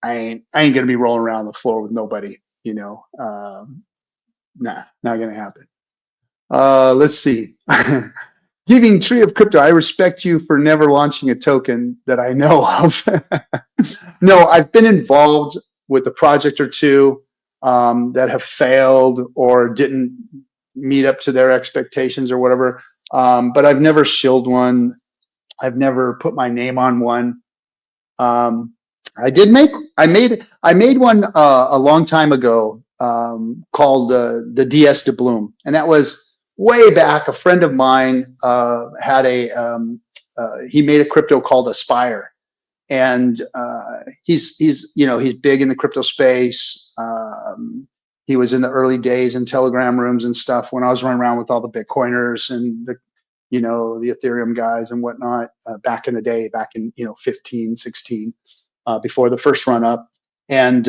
I ain't gonna be rolling around on the floor with nobody. You know, nah, not gonna happen. Let's see. Giving Tree of Crypto, I respect you for never launching a token that I know of. No, I've been involved with a project or two that have failed or didn't meet up to their expectations or whatever. But I've never shilled one. I've never put my name on one. I made one a long time ago called the DS de Bloom, and that was way back. A friend of mine had he made a crypto called Aspire, and he's big in the crypto space. He was in the early days in Telegram rooms and stuff when I was running around with all the Bitcoiners and the Ethereum guys and whatnot back in the day, back in 15, 16, before the first run up. And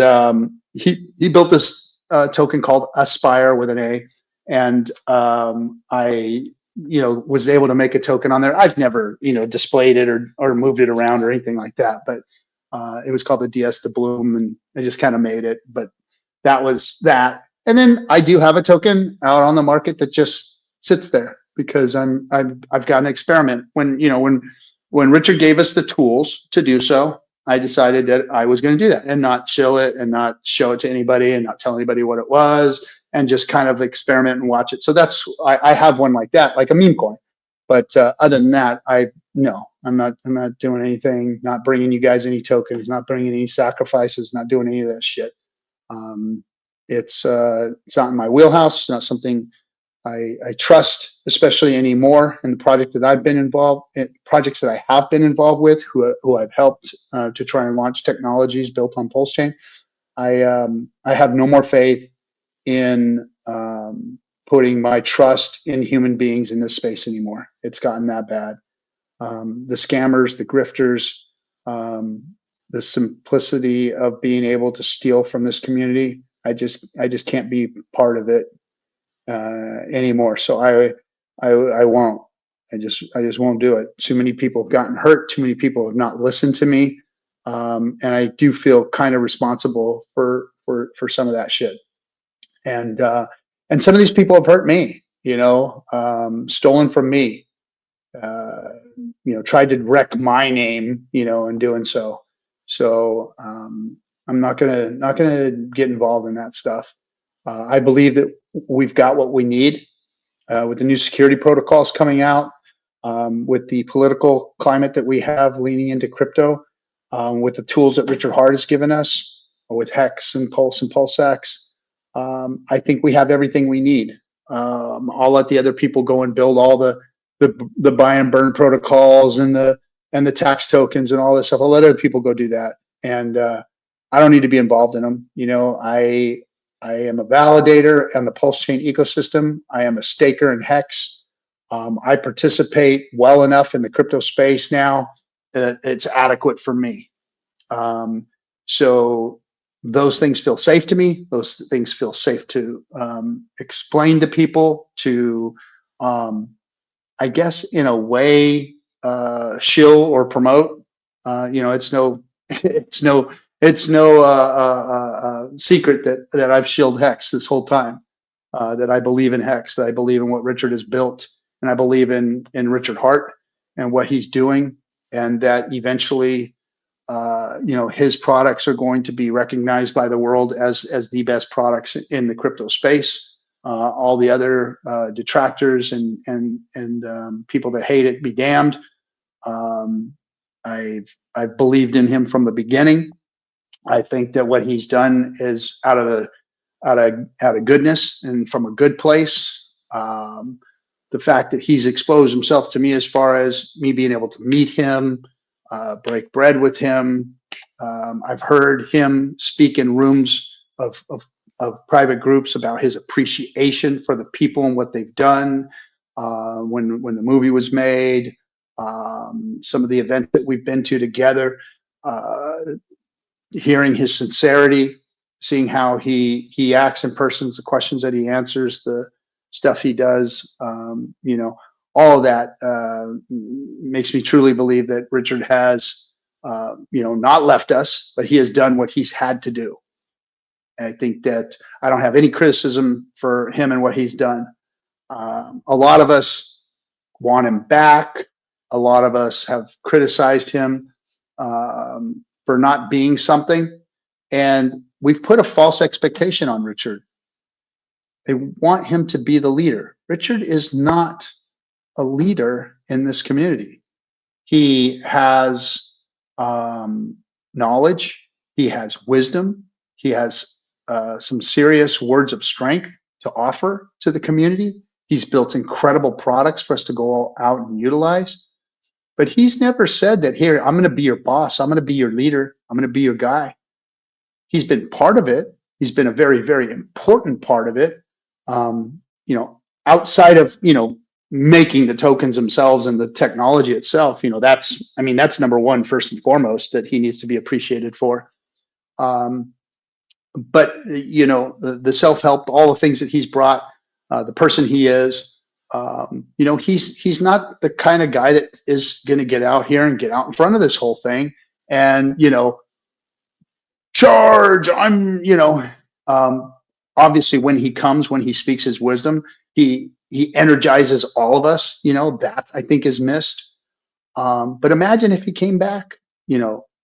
he built this token called Aspire with an A, and I was able to make a token on there. I've never displayed it or moved it around or anything like that, but it was called the DS de Bloom, and I just kind of made it. But that was that. And then I do have a token out on the market that just sits there because I've got an experiment. When Richard gave us the tools to do so, I decided that I was going to do that and not chill it and not show it to anybody and not tell anybody what it was and just kind of experiment and watch it. So I have one like that, like a meme coin. But other than that, I'm not doing anything, not bringing you guys any tokens, not bringing any sacrifices, not doing any of that shit. It's not in my wheelhouse. It's not something I trust, especially anymore in the projects that I have been involved with, who I've helped to try and launch technologies built on PulseChain. I have no more faith in putting my trust in human beings in this space anymore. It's gotten that bad. The scammers, the grifters, the simplicity of being able to steal from this community. I just can't be part of it anymore. So I won't. I just won't do it. Too many people have gotten hurt. Too many people have not listened to me, and I do feel kind of responsible for some of that shit. And some of these people have hurt me. Stolen from me. Tried to wreck my name. In doing so. So I'm not gonna get involved in that stuff. I believe that we've got what we need with the new security protocols coming out, with the political climate that we have leaning into crypto, with the tools that Richard Hart has given us, with Hex and Pulse and PulseX. I think we have everything we need. I'll let the other people go and build all the buy and burn protocols and the tax tokens and all this stuff. I'll let other people go do that, and I don't need to be involved in them. I am a validator on the PulseChain ecosystem. I am a staker in Hex. I participate well enough in the crypto space now that it's adequate for me. So those things feel safe to me. Those things feel safe to explain to people, to, I guess, in a way, shill or promote. It's no secret that I've shilled Hex this whole time, that I believe in Hex, that I believe in what Richard has built, and I believe in Richard Hart and what he's doing, and that eventually his products are going to be recognized by the world as the best products in the crypto space. All the other detractors and people that hate it be damned. I've believed in him from the beginning. I think that what he's done is out of goodness and from a good place. The fact that he's exposed himself to me as far as me being able to meet him, break bread with him. I've heard him speak in rooms of private groups about his appreciation for the people and what they've done when the movie was made. Some of the events that we've been to together, hearing his sincerity, seeing how he acts in person, the questions that he answers, the stuff he does, all of that makes me truly believe that Richard has, not left us, but he has done what he's had to do. And I think that I don't have any criticism for him and what he's done. A lot of us want him back. A lot of us have criticized him for not being something. And we've put a false expectation on Richard. They want him to be the leader. Richard is not a leader in this community. He has knowledge. He has wisdom. He has some serious words of strength to offer to the community. He's built incredible products for us to go out and utilize. But he's never said that, here, I'm going to be your boss. I'm going to be your leader. I'm going to be your guy. He's been part of it. He's been a very, very important part of it. Outside of, making the tokens themselves and the technology itself, that's number one, first and foremost, that he needs to be appreciated for. But the self-help, all the things that he's brought, the person he is, he's not the kind of guy that is going to get out here and get out in front of this whole thing and, charge. Obviously when he speaks his wisdom, he energizes all of us, that I think is missed. But imagine if he came back,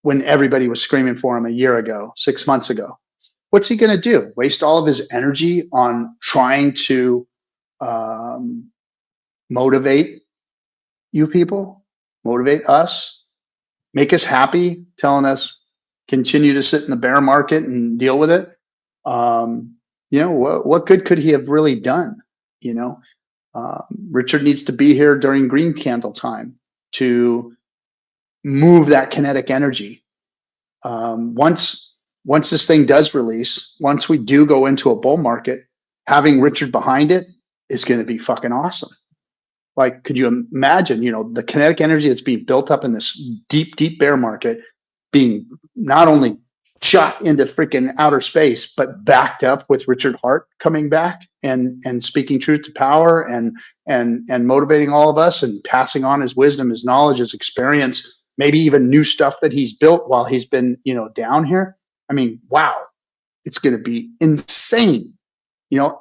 when everybody was screaming for him a year ago, 6 months ago. What's he going to do? Waste all of his energy on trying to motivate you people, motivate us, make us happy, telling us continue to sit in the bear market and deal with it. What good could he have really done? Richard needs to be here during green candle time to move that kinetic energy. Once this thing does release, once we do go into a bull market, having Richard behind it is going to be fucking awesome. Like, could you imagine, the kinetic energy that's being built up in this deep, deep bear market being not only shot into freaking outer space, but backed up with Richard Hart coming back and speaking truth to power and motivating all of us and passing on his wisdom, his knowledge, his experience, maybe even new stuff that he's built while he's been, down here. I mean, wow, it's going to be insane.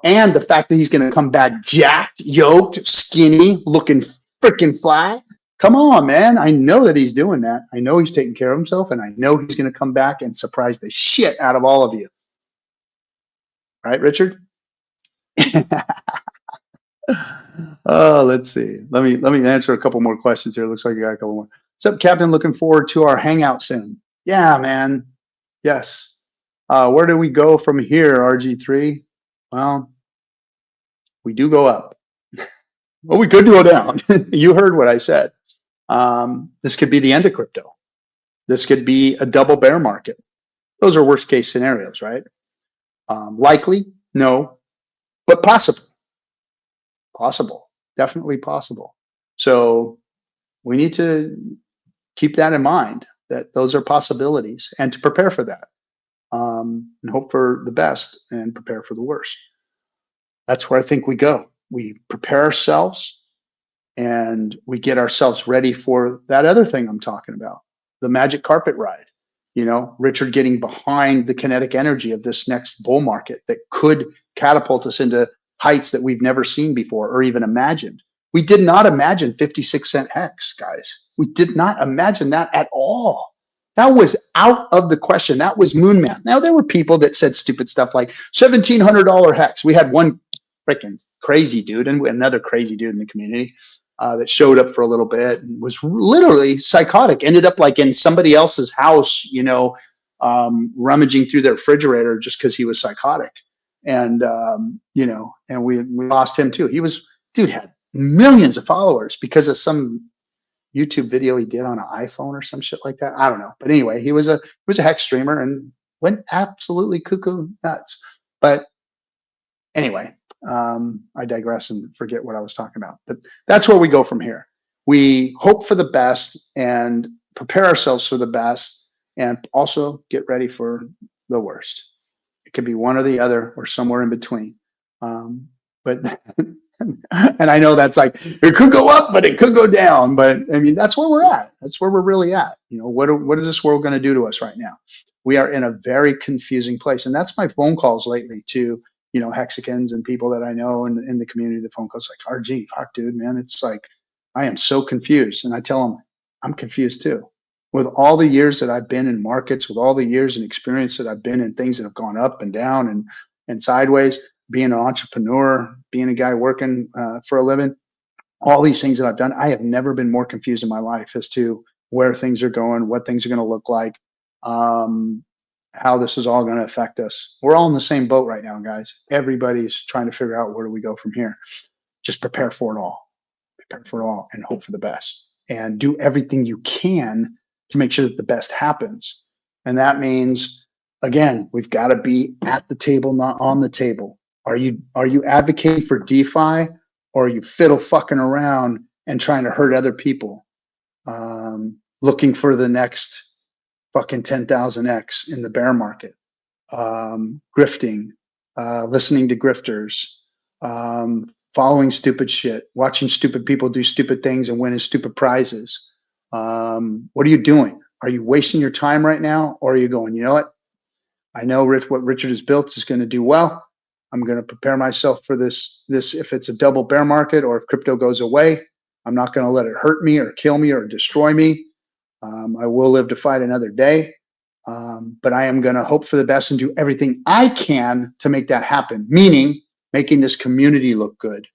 And the fact that he's going to come back jacked, yoked, skinny, looking freaking fly. Come on, man. I know that he's doing that. I know he's taking care of himself, and I know he's going to come back and surprise the shit out of all of you. Right, Richard? Oh, let's see. Let me answer a couple more questions here. Looks like I got a couple more. What's up, Captain? Looking forward to our hangout soon. Yeah, man. Yes. Where do we go from here, RG3? Well, we do go up. Well, we could go down. You heard what I said. This could be the end of crypto. This could be a double bear market. Those are worst case scenarios, right? Likely, no, but possible. Possible, definitely possible. So we need to keep that in mind, that those are possibilities, and to prepare for that. And hope for the best and prepare for the worst. That's where I think we go. We prepare ourselves and we get ourselves ready for that other thing I'm talking about, the magic carpet ride. Richard getting behind the kinetic energy of this next bull market that could catapult us into heights that we've never seen before or even imagined. We did not imagine 56 cent hex, guys. We did not imagine that at all. That was out of the question. That was moon math. Now, there were people that said stupid stuff like $1,700 hex. We had one freaking crazy dude and another crazy dude in the community that showed up for a little bit and was literally psychotic. Ended up like in somebody else's house, you know, rummaging through their refrigerator just because he was psychotic. And, you know, and we lost him too. He was, dude had millions of followers because of some YouTube video he did on an iPhone or some shit like that. I don't know. But anyway, he was a hex streamer and went absolutely cuckoo nuts. But anyway, I digress and forget what I was talking about. But that's where we go from here. We hope for the best and prepare ourselves for the best and also get ready for the worst. It could be one or the other or somewhere in between. But and I know that's like, it could go up, but it could go down. But I mean, that's where we're at. That's where we're really at. You know, what is this world going to do to us right now? We are in a very confusing place. And that's my phone calls lately to, you know, Hexicans and people that I know in the community. The phone calls like, RG, fuck, dude, man. It's like, I am so confused. And I tell them, I'm confused too. With all the years that I've been in markets, with all the years and experience that I've been in things that have gone up and down and sideways, being an entrepreneur, being a guy working for a living, all these things that I've done, I have never been more confused in my life as to where things are going, what things are going to look like, how this is all going to affect us. We're all in the same boat right now, guys. Everybody's trying to figure out where do we go from here. Just prepare for it all. Prepare for it all and hope for the best. And do everything you can to make sure that the best happens. And that means, again, we've got to be at the table, not on the table. Are you advocating for DeFi, or are you fiddle fucking around and trying to hurt other people, looking for the next fucking 10,000x in the bear market, grifting, listening to grifters, following stupid shit, watching stupid people do stupid things and winning stupid prizes? What are you doing? Are you wasting your time right now, or are you going, you know what? I know what Richard has built is going to do well. I'm going to prepare myself for this. If it's a double bear market or if crypto goes away, I'm not going to let it hurt me or kill me or destroy me. I will live to fight another day. But I am going to hope for the best and do everything I can to make that happen, meaning making this community look good,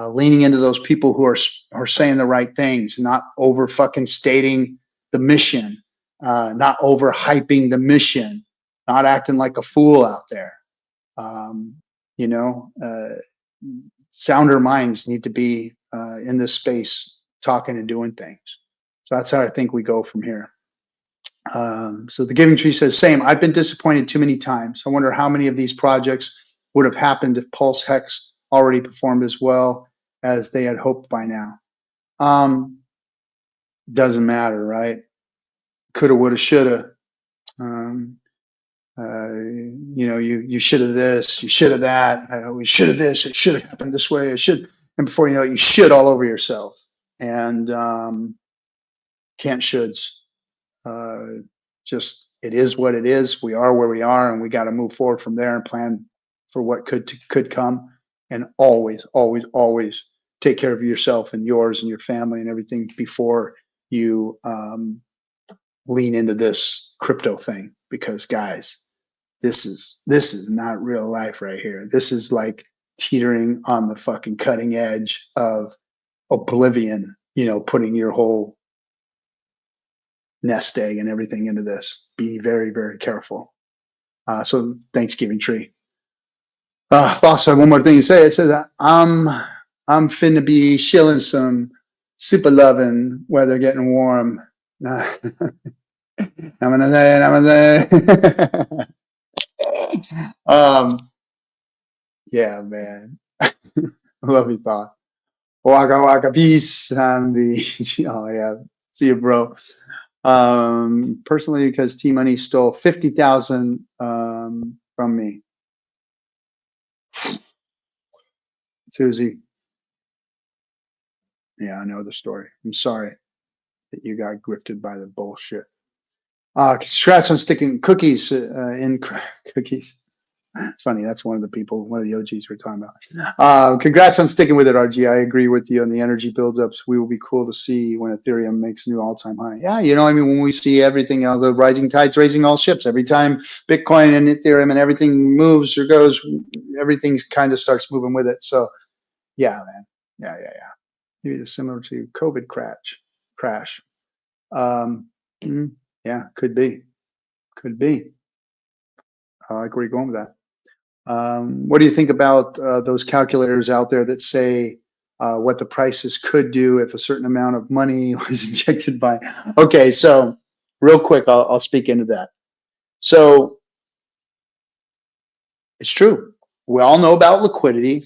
leaning into those people who are saying the right things, not over fucking stating the mission, not over hyping the mission, not acting like a fool out there. You know, sounder minds need to be in this space talking and doing things. So that's how I think we go from here. So the Giving Tree says, same, I've been disappointed too many times. I wonder how many of these projects would have happened if Pulse Hex already performed as well as they had hoped by now. Doesn't matter, right? Coulda, woulda, shoulda. You know, you should have this, you should have that, we should have this, it should have happened this way, it should, and before you know it, you should all over yourself. And can't shoulds. Just, it is what it is. We are where we are, and we got to move forward from there and plan for what could come. And always, always, always take care of yourself and yours and your family and everything before you lean into this crypto thing. Because guys, this is not real life right here. This is like teetering on the fucking cutting edge of oblivion, you know, putting your whole nest egg and everything into this. Be very, very careful. So Thanksgiving tree. Fox had one more thing to say. It says, I'm finna be chilling some super loving weather getting warm. I'm gonna say. Yeah, man. Love you, thought. Waka waka, peace. Oh yeah, see you, bro. Personally, because T Money stole 50,000 from me. Susie. Yeah, I know the story. I'm sorry that you got grifted by the bullshit. Congrats on sticking cookies in cookies. It's funny. That's one of the OGs we're talking about. Congrats on sticking with it, RG. I agree with you on the energy buildups. We will be cool to see when Ethereum makes a new all-time high. Yeah, I mean, when we see everything, the rising tides raising all ships. Every time Bitcoin and Ethereum and everything moves or goes, everything kind of starts moving with it. So, yeah, man. Yeah. Maybe it's similar to COVID crash. Yeah, could be. I like where you're going with that. What do you think about those calculators out there that say what the prices could do if a certain amount of money was injected by? Okay, so real quick, I'll speak into that. So it's true. We all know about liquidity.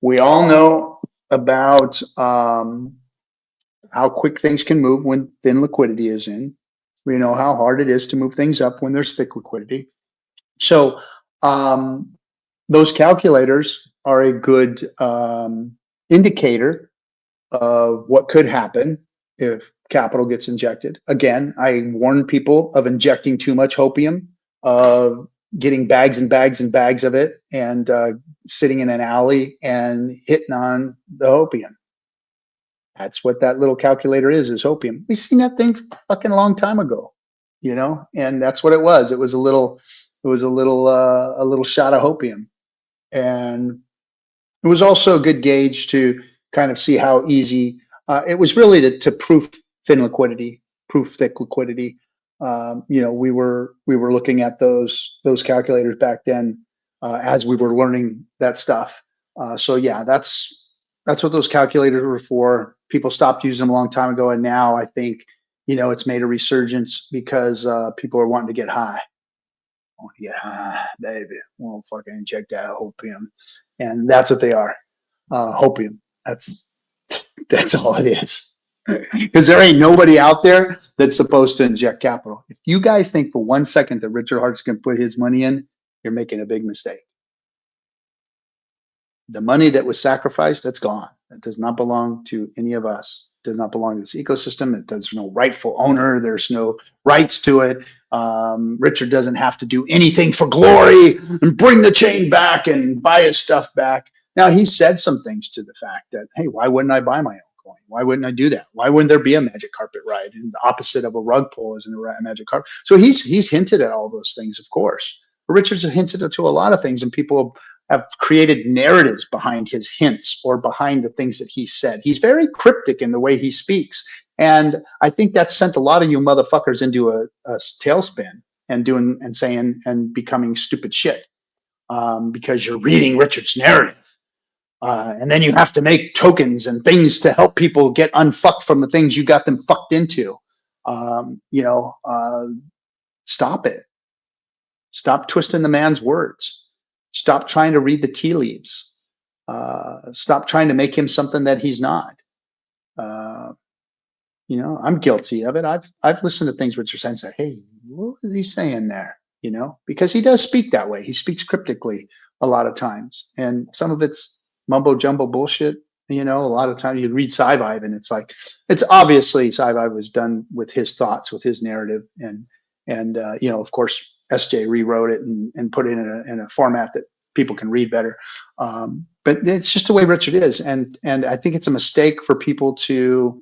We all know about how quick things can move when thin liquidity is in. We know how hard it is to move things up when there's thick liquidity. So those calculators are a good indicator of what could happen if capital gets injected. Again, I warn people of injecting too much hopium, of getting bags and bags and bags of it, and sitting in an alley and hitting on the hopium. That's what that little calculator is hopium. We've seen that thing fucking a long time ago, and that's what it was. It was a little shot of hopium. And it was also a good gauge to kind of see how easy it was really to proof thin liquidity, proof thick liquidity. We were looking at those calculators back then as we were learning that stuff. So yeah, that's what those calculators were for. People stopped using them a long time ago, and now I think it's made a resurgence because people are wanting to get high. Baby. We'll fucking inject that hopium. And that's what they are. Hopium. That's all it is. Because there ain't nobody out there that's supposed to inject capital. If you guys think for 1 second that Richard Hart's going to put his money in, you're making a big mistake. The money that was sacrificed, that's gone. That does not belong to any of us. It does not belong to this ecosystem. There's no rightful owner. There's no rights to it. Richard doesn't have to do anything for glory and bring the chain back and buy his stuff back. Now, he said some things to the fact that, hey, why wouldn't I buy my own coin? Why wouldn't I do that? Why wouldn't there be a magic carpet ride? And the opposite of a rug pull is a magic carpet. So he's hinted at all those things, of course. But Richard's hinted to a lot of things, and people have created narratives behind his hints or behind the things that he said. He's very cryptic in the way he speaks. And I think that sent a lot of you motherfuckers into a tailspin and saying and becoming stupid shit because you're reading Richard's narrative. And then you have to make tokens and things to help people get unfucked from the things you got them fucked into. Stop it. Stop twisting the man's words. Stop trying to read the tea leaves. Stop trying to make him something that he's not. I'm guilty of it. I've listened to things Richard said and said, hey, what is he saying there? Because he does speak that way. He speaks cryptically a lot of times. And some of it's mumbo jumbo bullshit. A lot of times you read Sci-Vibe and it's obviously Sci-Vibe was done with his thoughts, with his narrative. And of course, SJ rewrote it and put it in a format that people can read better. But it's just the way Richard is. And I think it's a mistake for people to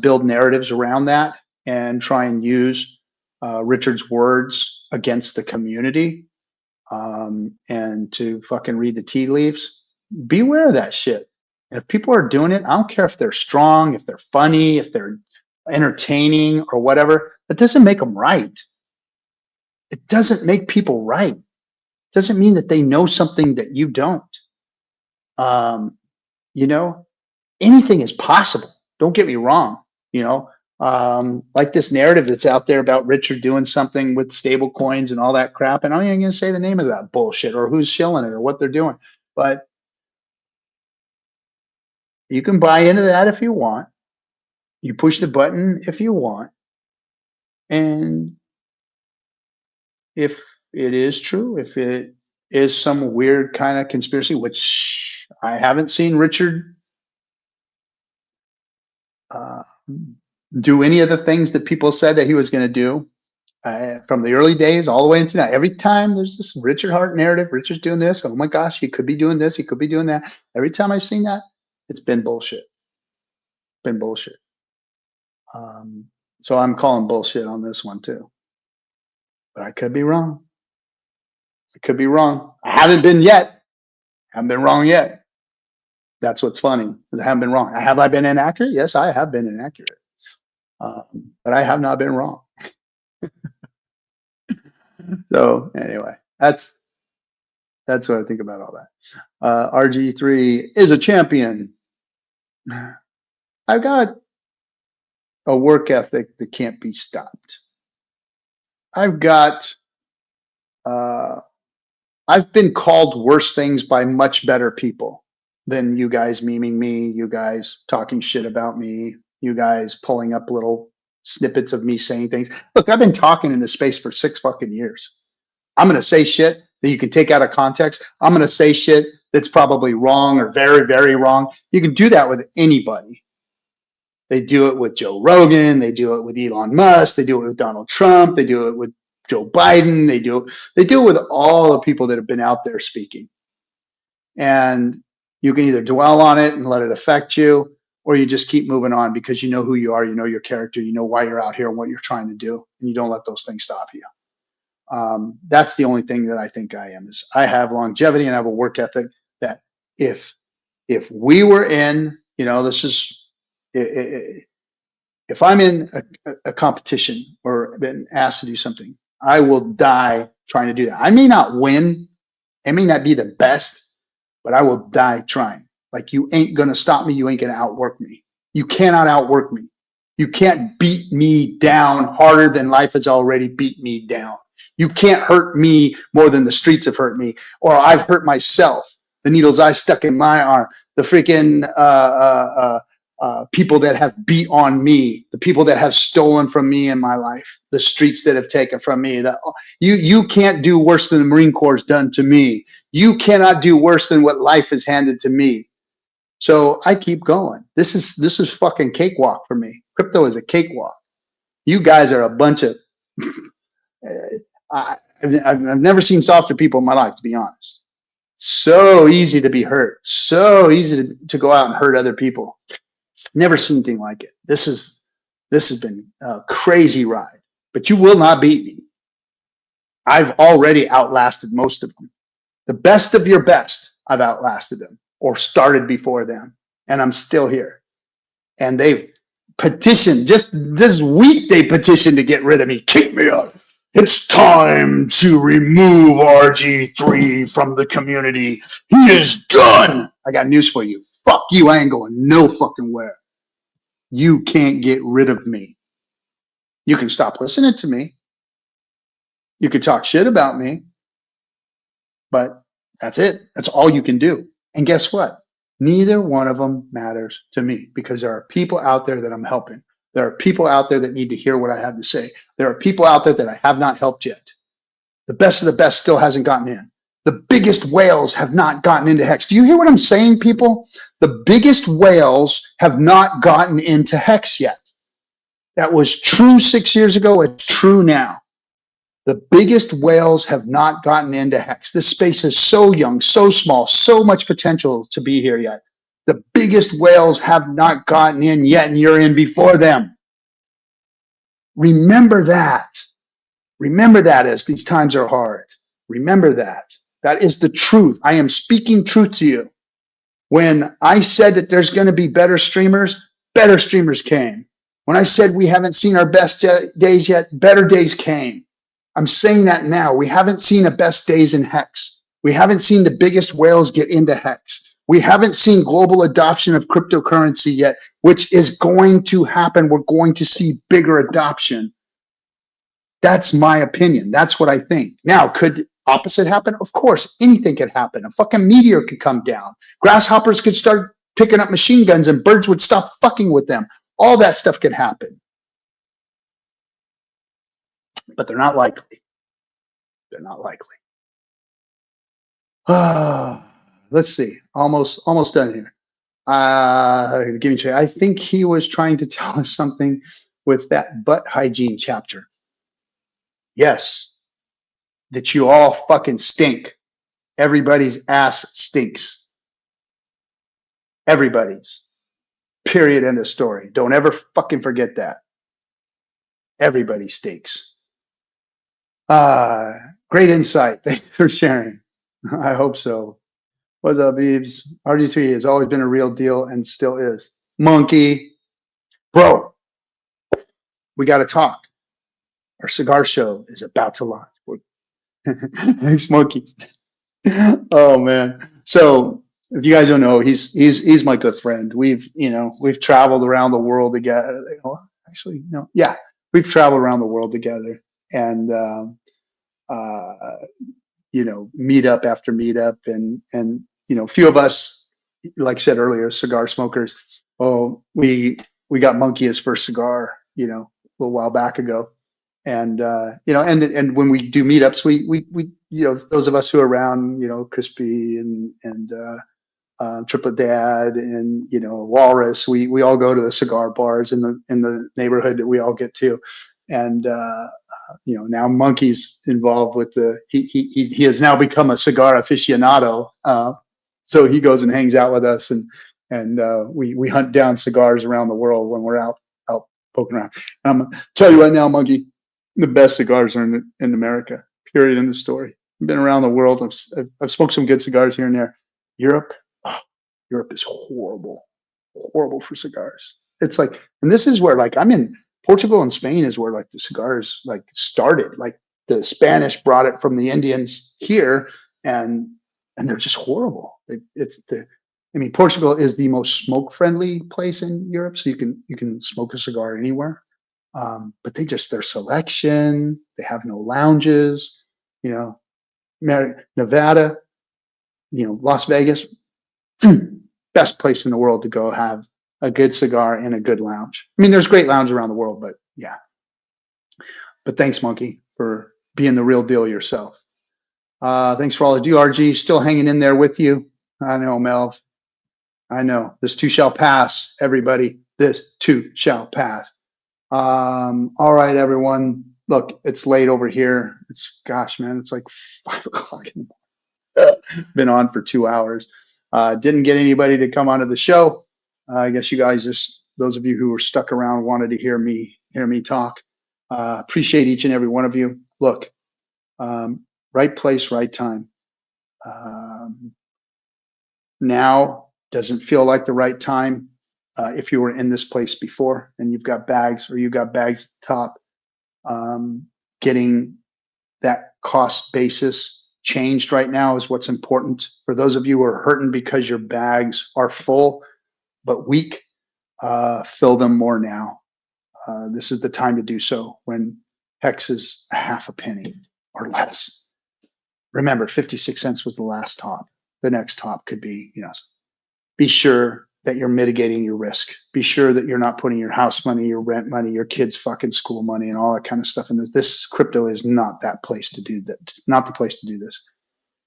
build narratives around that and try and use Richard's words against the community and to fucking read the tea leaves. Beware of that shit. And if people are doing it, I don't care if they're strong, if they're funny, if they're entertaining or whatever, that doesn't make them right. It doesn't make people right. It doesn't mean that they know something that you don't. Anything is possible. Don't get me wrong. Like this narrative that's out there about Richard doing something with stable coins and all that crap. And I'm not even going to say the name of that bullshit or who's shilling it or what they're doing. But you can buy into that if you want. You push the button if you want. And if it is true, if it is some weird kind of conspiracy, which I haven't seen Richard do any of the things that people said that he was going to do. From the early days all the way into now. Every time there's this Richard Hart narrative, Richard's doing this. Oh my gosh, he could be doing this. He could be doing that. Every time I've seen that, it's been bullshit. Been bullshit. So I'm calling bullshit on this one too. But I could be wrong. I could be wrong. I haven't been yet. Haven't been wrong yet. That's what's funny. I haven't been wrong. Have I been inaccurate? Yes, I have been inaccurate. But I have not been wrong. So anyway, that's what I think about all that. RG3 is a champion. I've got a work ethic that can't be stopped. I've been called worse things by much better people than you guys memeing me, you guys talking shit about me, you guys pulling up little snippets of me saying things. Look, I've been talking in this space for 6 fucking years. I'm going to say shit that you can take out of context. I'm going to say shit that's probably wrong or very, very wrong. You can do that with anybody. They do it with Joe Rogan. They do it with Elon Musk. They do it with Donald Trump. They do it with Joe Biden. They do it with all the people that have been out there speaking. And you can either dwell on it and let it affect you, or you just keep moving on because you know who you are, you know your character, you know why you're out here and what you're trying to do, and you don't let those things stop you. That's the only thing that I think I am, is I have longevity and I have a work ethic that if we were in, this is, if I'm in a competition or been asked to do something, I will die trying to do that. I may not win, I may not be the best, but I will die trying. Like, you ain't gonna stop me, you ain't gonna outwork me. You cannot outwork me. You can't beat me down harder than life has already beat me down. You can't hurt me more than the streets have hurt me, or I've hurt myself. The needles I stuck in my arm, the freaking people that have beat on me, the people that have stolen from me in my life, the streets that have taken from me. You can't do worse than the Marine Corps has done to me. You cannot do worse than what life has handed to me. So I keep going. This is fucking cakewalk for me. Crypto is a cakewalk. You guys are a bunch of I've never seen softer people in my life, to be honest. So easy to be hurt. So easy to go out and hurt other people. Never seen anything like it. This has been a crazy ride, but you will not beat me. I've already outlasted most of them. The best of your best, I've outlasted them or started before them, and I'm still here. And they petitioned, just this week they petitioned to get rid of me, kick me out. It's time to remove RG3 from the community. He is done. I got news for you. Fuck you, I ain't going no fucking where. You can't get rid of me. You can stop listening to me. You can talk shit about me, but that's it. That's all you can do. And guess what? Neither one of them matters to me, because there are people out there that I'm helping. There are people out there that need to hear what I have to say. There are people out there that I have not helped yet. The best of the best still hasn't gotten in. The biggest whales have not gotten into Hex. Do you hear what I'm saying, people? The biggest whales have not gotten into Hex yet. That was true 6 years ago. It's true now. The biggest whales have not gotten into Hex. This space is so young, so small, so much potential to be here yet. The biggest whales have not gotten in yet, and you're in before them. Remember that. Remember that as these times are hard. Remember that. That is the truth. I am speaking truth to you. When I said that there's going to be better streamers came. When I said we haven't seen our best days yet, better days came. I'm saying that now. We haven't seen the best days in Hex. We haven't seen the biggest whales get into Hex. We haven't seen global adoption of cryptocurrency yet, which is going to happen. We're going to see bigger adoption. That's my opinion. That's what I think. Now, could opposite happen? Of course, anything could happen. A fucking meteor could come down. Grasshoppers could start picking up machine guns and birds would stop fucking with them. All that stuff could happen. But they're not likely. They're not likely. Let's see. Almost done here. Give me a I think he was trying to tell us something with that butt hygiene chapter. Yes, that you all fucking stink. Everybody's ass stinks. Everybody's. Period. End of story. Don't ever fucking forget that. Everybody stinks. Great insight. Thank you for sharing. I hope so. What's up, Eves? RG3 has always been a real deal and still is. Monkey. Bro, we got to talk. Our cigar show is about to launch. Thanks, Monkey. Oh man. So if you guys don't know, he's my good friend. We've traveled around the world together. Actually, no, yeah, we've traveled around the world together, and meetup after meetup, and a few of us, like I said earlier, cigar smokers. Oh, we got Monkey his first cigar, a little while back ago, and and when we do meetups, we those of us who are around, Crispy and Triplet Dad and Walrus, we all go to the cigar bars in the neighborhood that we all get to, and now Monkey's involved with he has now become a cigar aficionado, so he goes and hangs out with us, and we hunt down cigars around the world when we're out poking around. And I'm gonna tell you right now, Monkey, the best cigars are in America. Period. In the story. I've been around the world. I've smoked some good cigars here and there. Europe, Europe is horrible for cigars. It's like, and this is where, like, I'm in Portugal and Spain is where, like, the cigars like started. Like the Spanish brought it from the Indians here, and they're just horrible. Portugal is the most smoke friendly place in Europe, so you can smoke a cigar anywhere. But their selection, they have no lounges, Nevada, Las Vegas, best place in the world to go have a good cigar in a good lounge. I mean, there's great lounges around the world, but yeah. But thanks, Monkey, for being the real deal yourself. Thanks for all the DRG, still hanging in there with you. I know, Melv. I know. This too shall pass, everybody. This too shall pass. All right, everyone. Look, it's late over here. It's like 5 o'clock in the morning. Been on for 2 hours. Didn't get anybody to come onto the show. I guess you guys, just those of you who were stuck around, wanted to hear me talk. Appreciate each and every one of you. Look, right place, right time. Now doesn't feel like the right time. If you were in this place before and you've got bags, or you got bags at the top, getting that cost basis changed right now is what's important. For those of you who are hurting because your bags are full but weak, fill them more now. This is the time to do so when Hex is a half a penny or less. Remember, 56 cents was the last top. The next top could be, be sure that you're mitigating your risk. Be sure that you're not putting your house money, your rent money, your kids' fucking school money, and all that kind of stuff in this. This crypto is not that place to do that. Not the place to do this.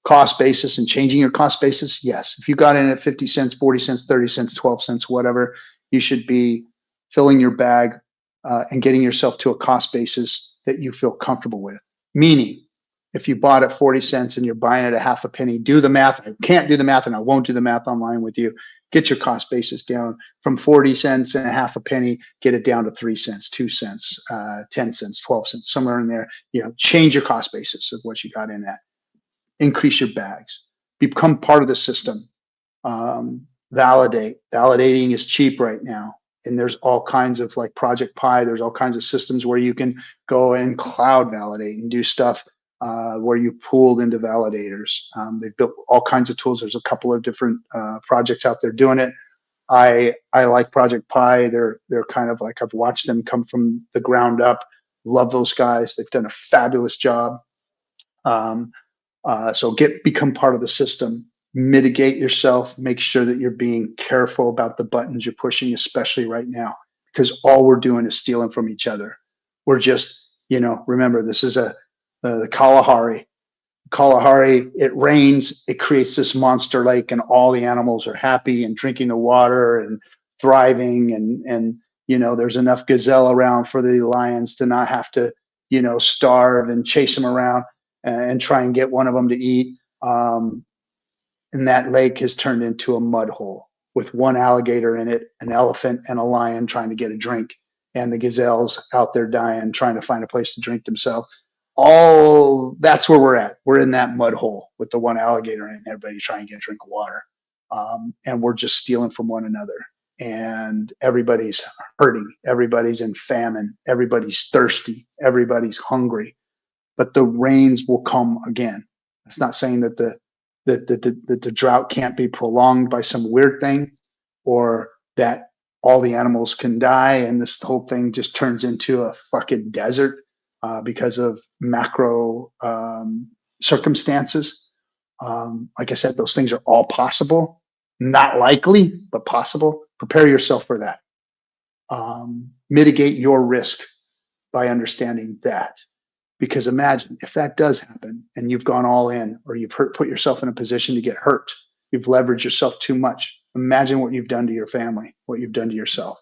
Cost basis and changing your cost basis. Yes. If you got in at 50 cents, 40 cents, 30 cents, 12 cents, whatever, you should be filling your bag and getting yourself to a cost basis that you feel comfortable with. Meaning, if you bought at 40 cents and you're buying at a half a penny, do the math. I can't do the math, and I won't do the math online with you. Get your cost basis down from 40 cents and a half a penny, get it down to 3 cents, 2 cents, 10 cents, 12 cents, somewhere in there. Change your cost basis of what you got in at. Increase your bags. Become part of the system. Validate. Validating is cheap right now. And there's all kinds of, like Project Pi, there's all kinds of systems where you can go and cloud validate and do stuff where you pooled into validators. They've built all kinds of tools. There's a couple of different projects out there doing it. I like Project Pi. They're kind of like, I've watched them come from the ground up. Love those guys. They've done a fabulous job. So become part of the system. Mitigate yourself. Make sure that you're being careful about the buttons you're pushing, especially right now, because all we're doing is stealing from each other. We're just, remember, this is the Kalahari. Kalahari, it rains, it creates this monster lake, and all the animals are happy and drinking the water and thriving, and there's enough gazelle around for the lions to not have to you know, starve and chase them around and try and get one of them to eat. And that lake has turned into a mud hole with one alligator in it, an elephant, and a lion trying to get a drink, and the gazelles out there dying, trying to find a place to drink themselves. All that's where we're at. We're in that mud hole with the one alligator and everybody trying to get a drink of water. And we're just stealing from one another. And everybody's hurting. Everybody's in famine. Everybody's thirsty. Everybody's hungry. But the rains will come again. It's not saying that the drought can't be prolonged by some weird thing, or that all the animals can die and this whole thing just turns into a fucking desert because of macro circumstances. Like I said, those things are all possible. Not likely, but possible. Prepare yourself for that. Mitigate your risk by understanding that. Because imagine if that does happen and you've gone all in, or you've put yourself in a position to get hurt, you've leveraged yourself too much. Imagine what you've done to your family, what you've done to yourself.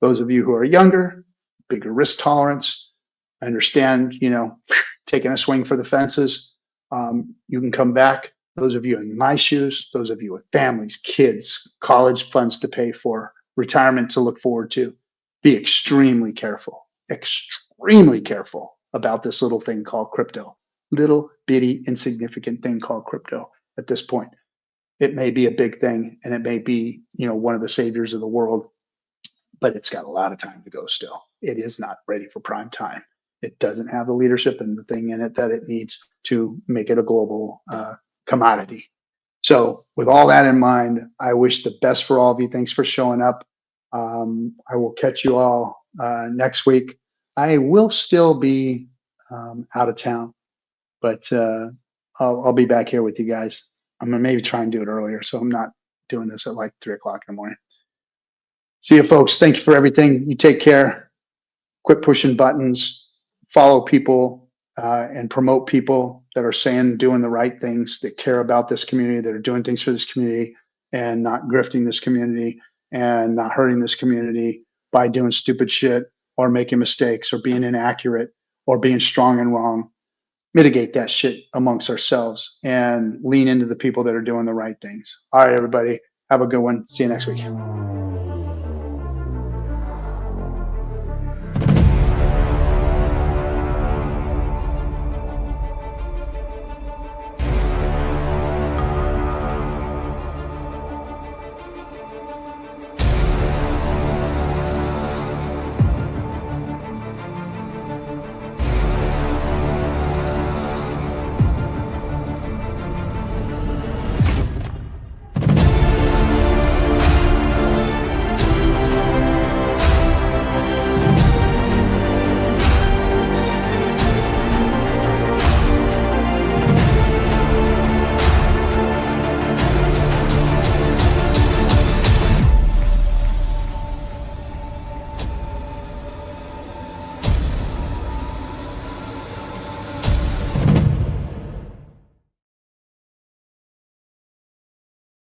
Those of you who are younger, bigger risk tolerance, understand, you know, taking a swing for the fences, you can come back. Those of you in my shoes, those of you with families, kids, college funds to pay for, retirement to look forward to, be extremely careful about this little thing called crypto. Little bitty insignificant thing called crypto at this point. It may be a big thing and it may be, you know, one of the saviors of the world, but it's got a lot of time to go still. It is not ready for prime time. It doesn't have the leadership and the thing in it that it needs to make it a global commodity. So with all that in mind, I wish the best for all of you. Thanks for showing up. I will catch you all next week. I will still be out of town, but I'll be back here with you guys. I'm gonna maybe try and do it earlier, so I'm not doing this at like 3 o'clock in the morning. See you, folks. Thank you for everything. You take care. Quit pushing buttons. Follow people and promote people that are saying, doing the right things, that care about this community, that are doing things for this community, and not grifting this community and not hurting this community by doing stupid shit or making mistakes or being inaccurate or being strong and wrong. Mitigate that shit amongst ourselves and lean into the people that are doing the right things. All right, everybody. Have a good one. See you next week.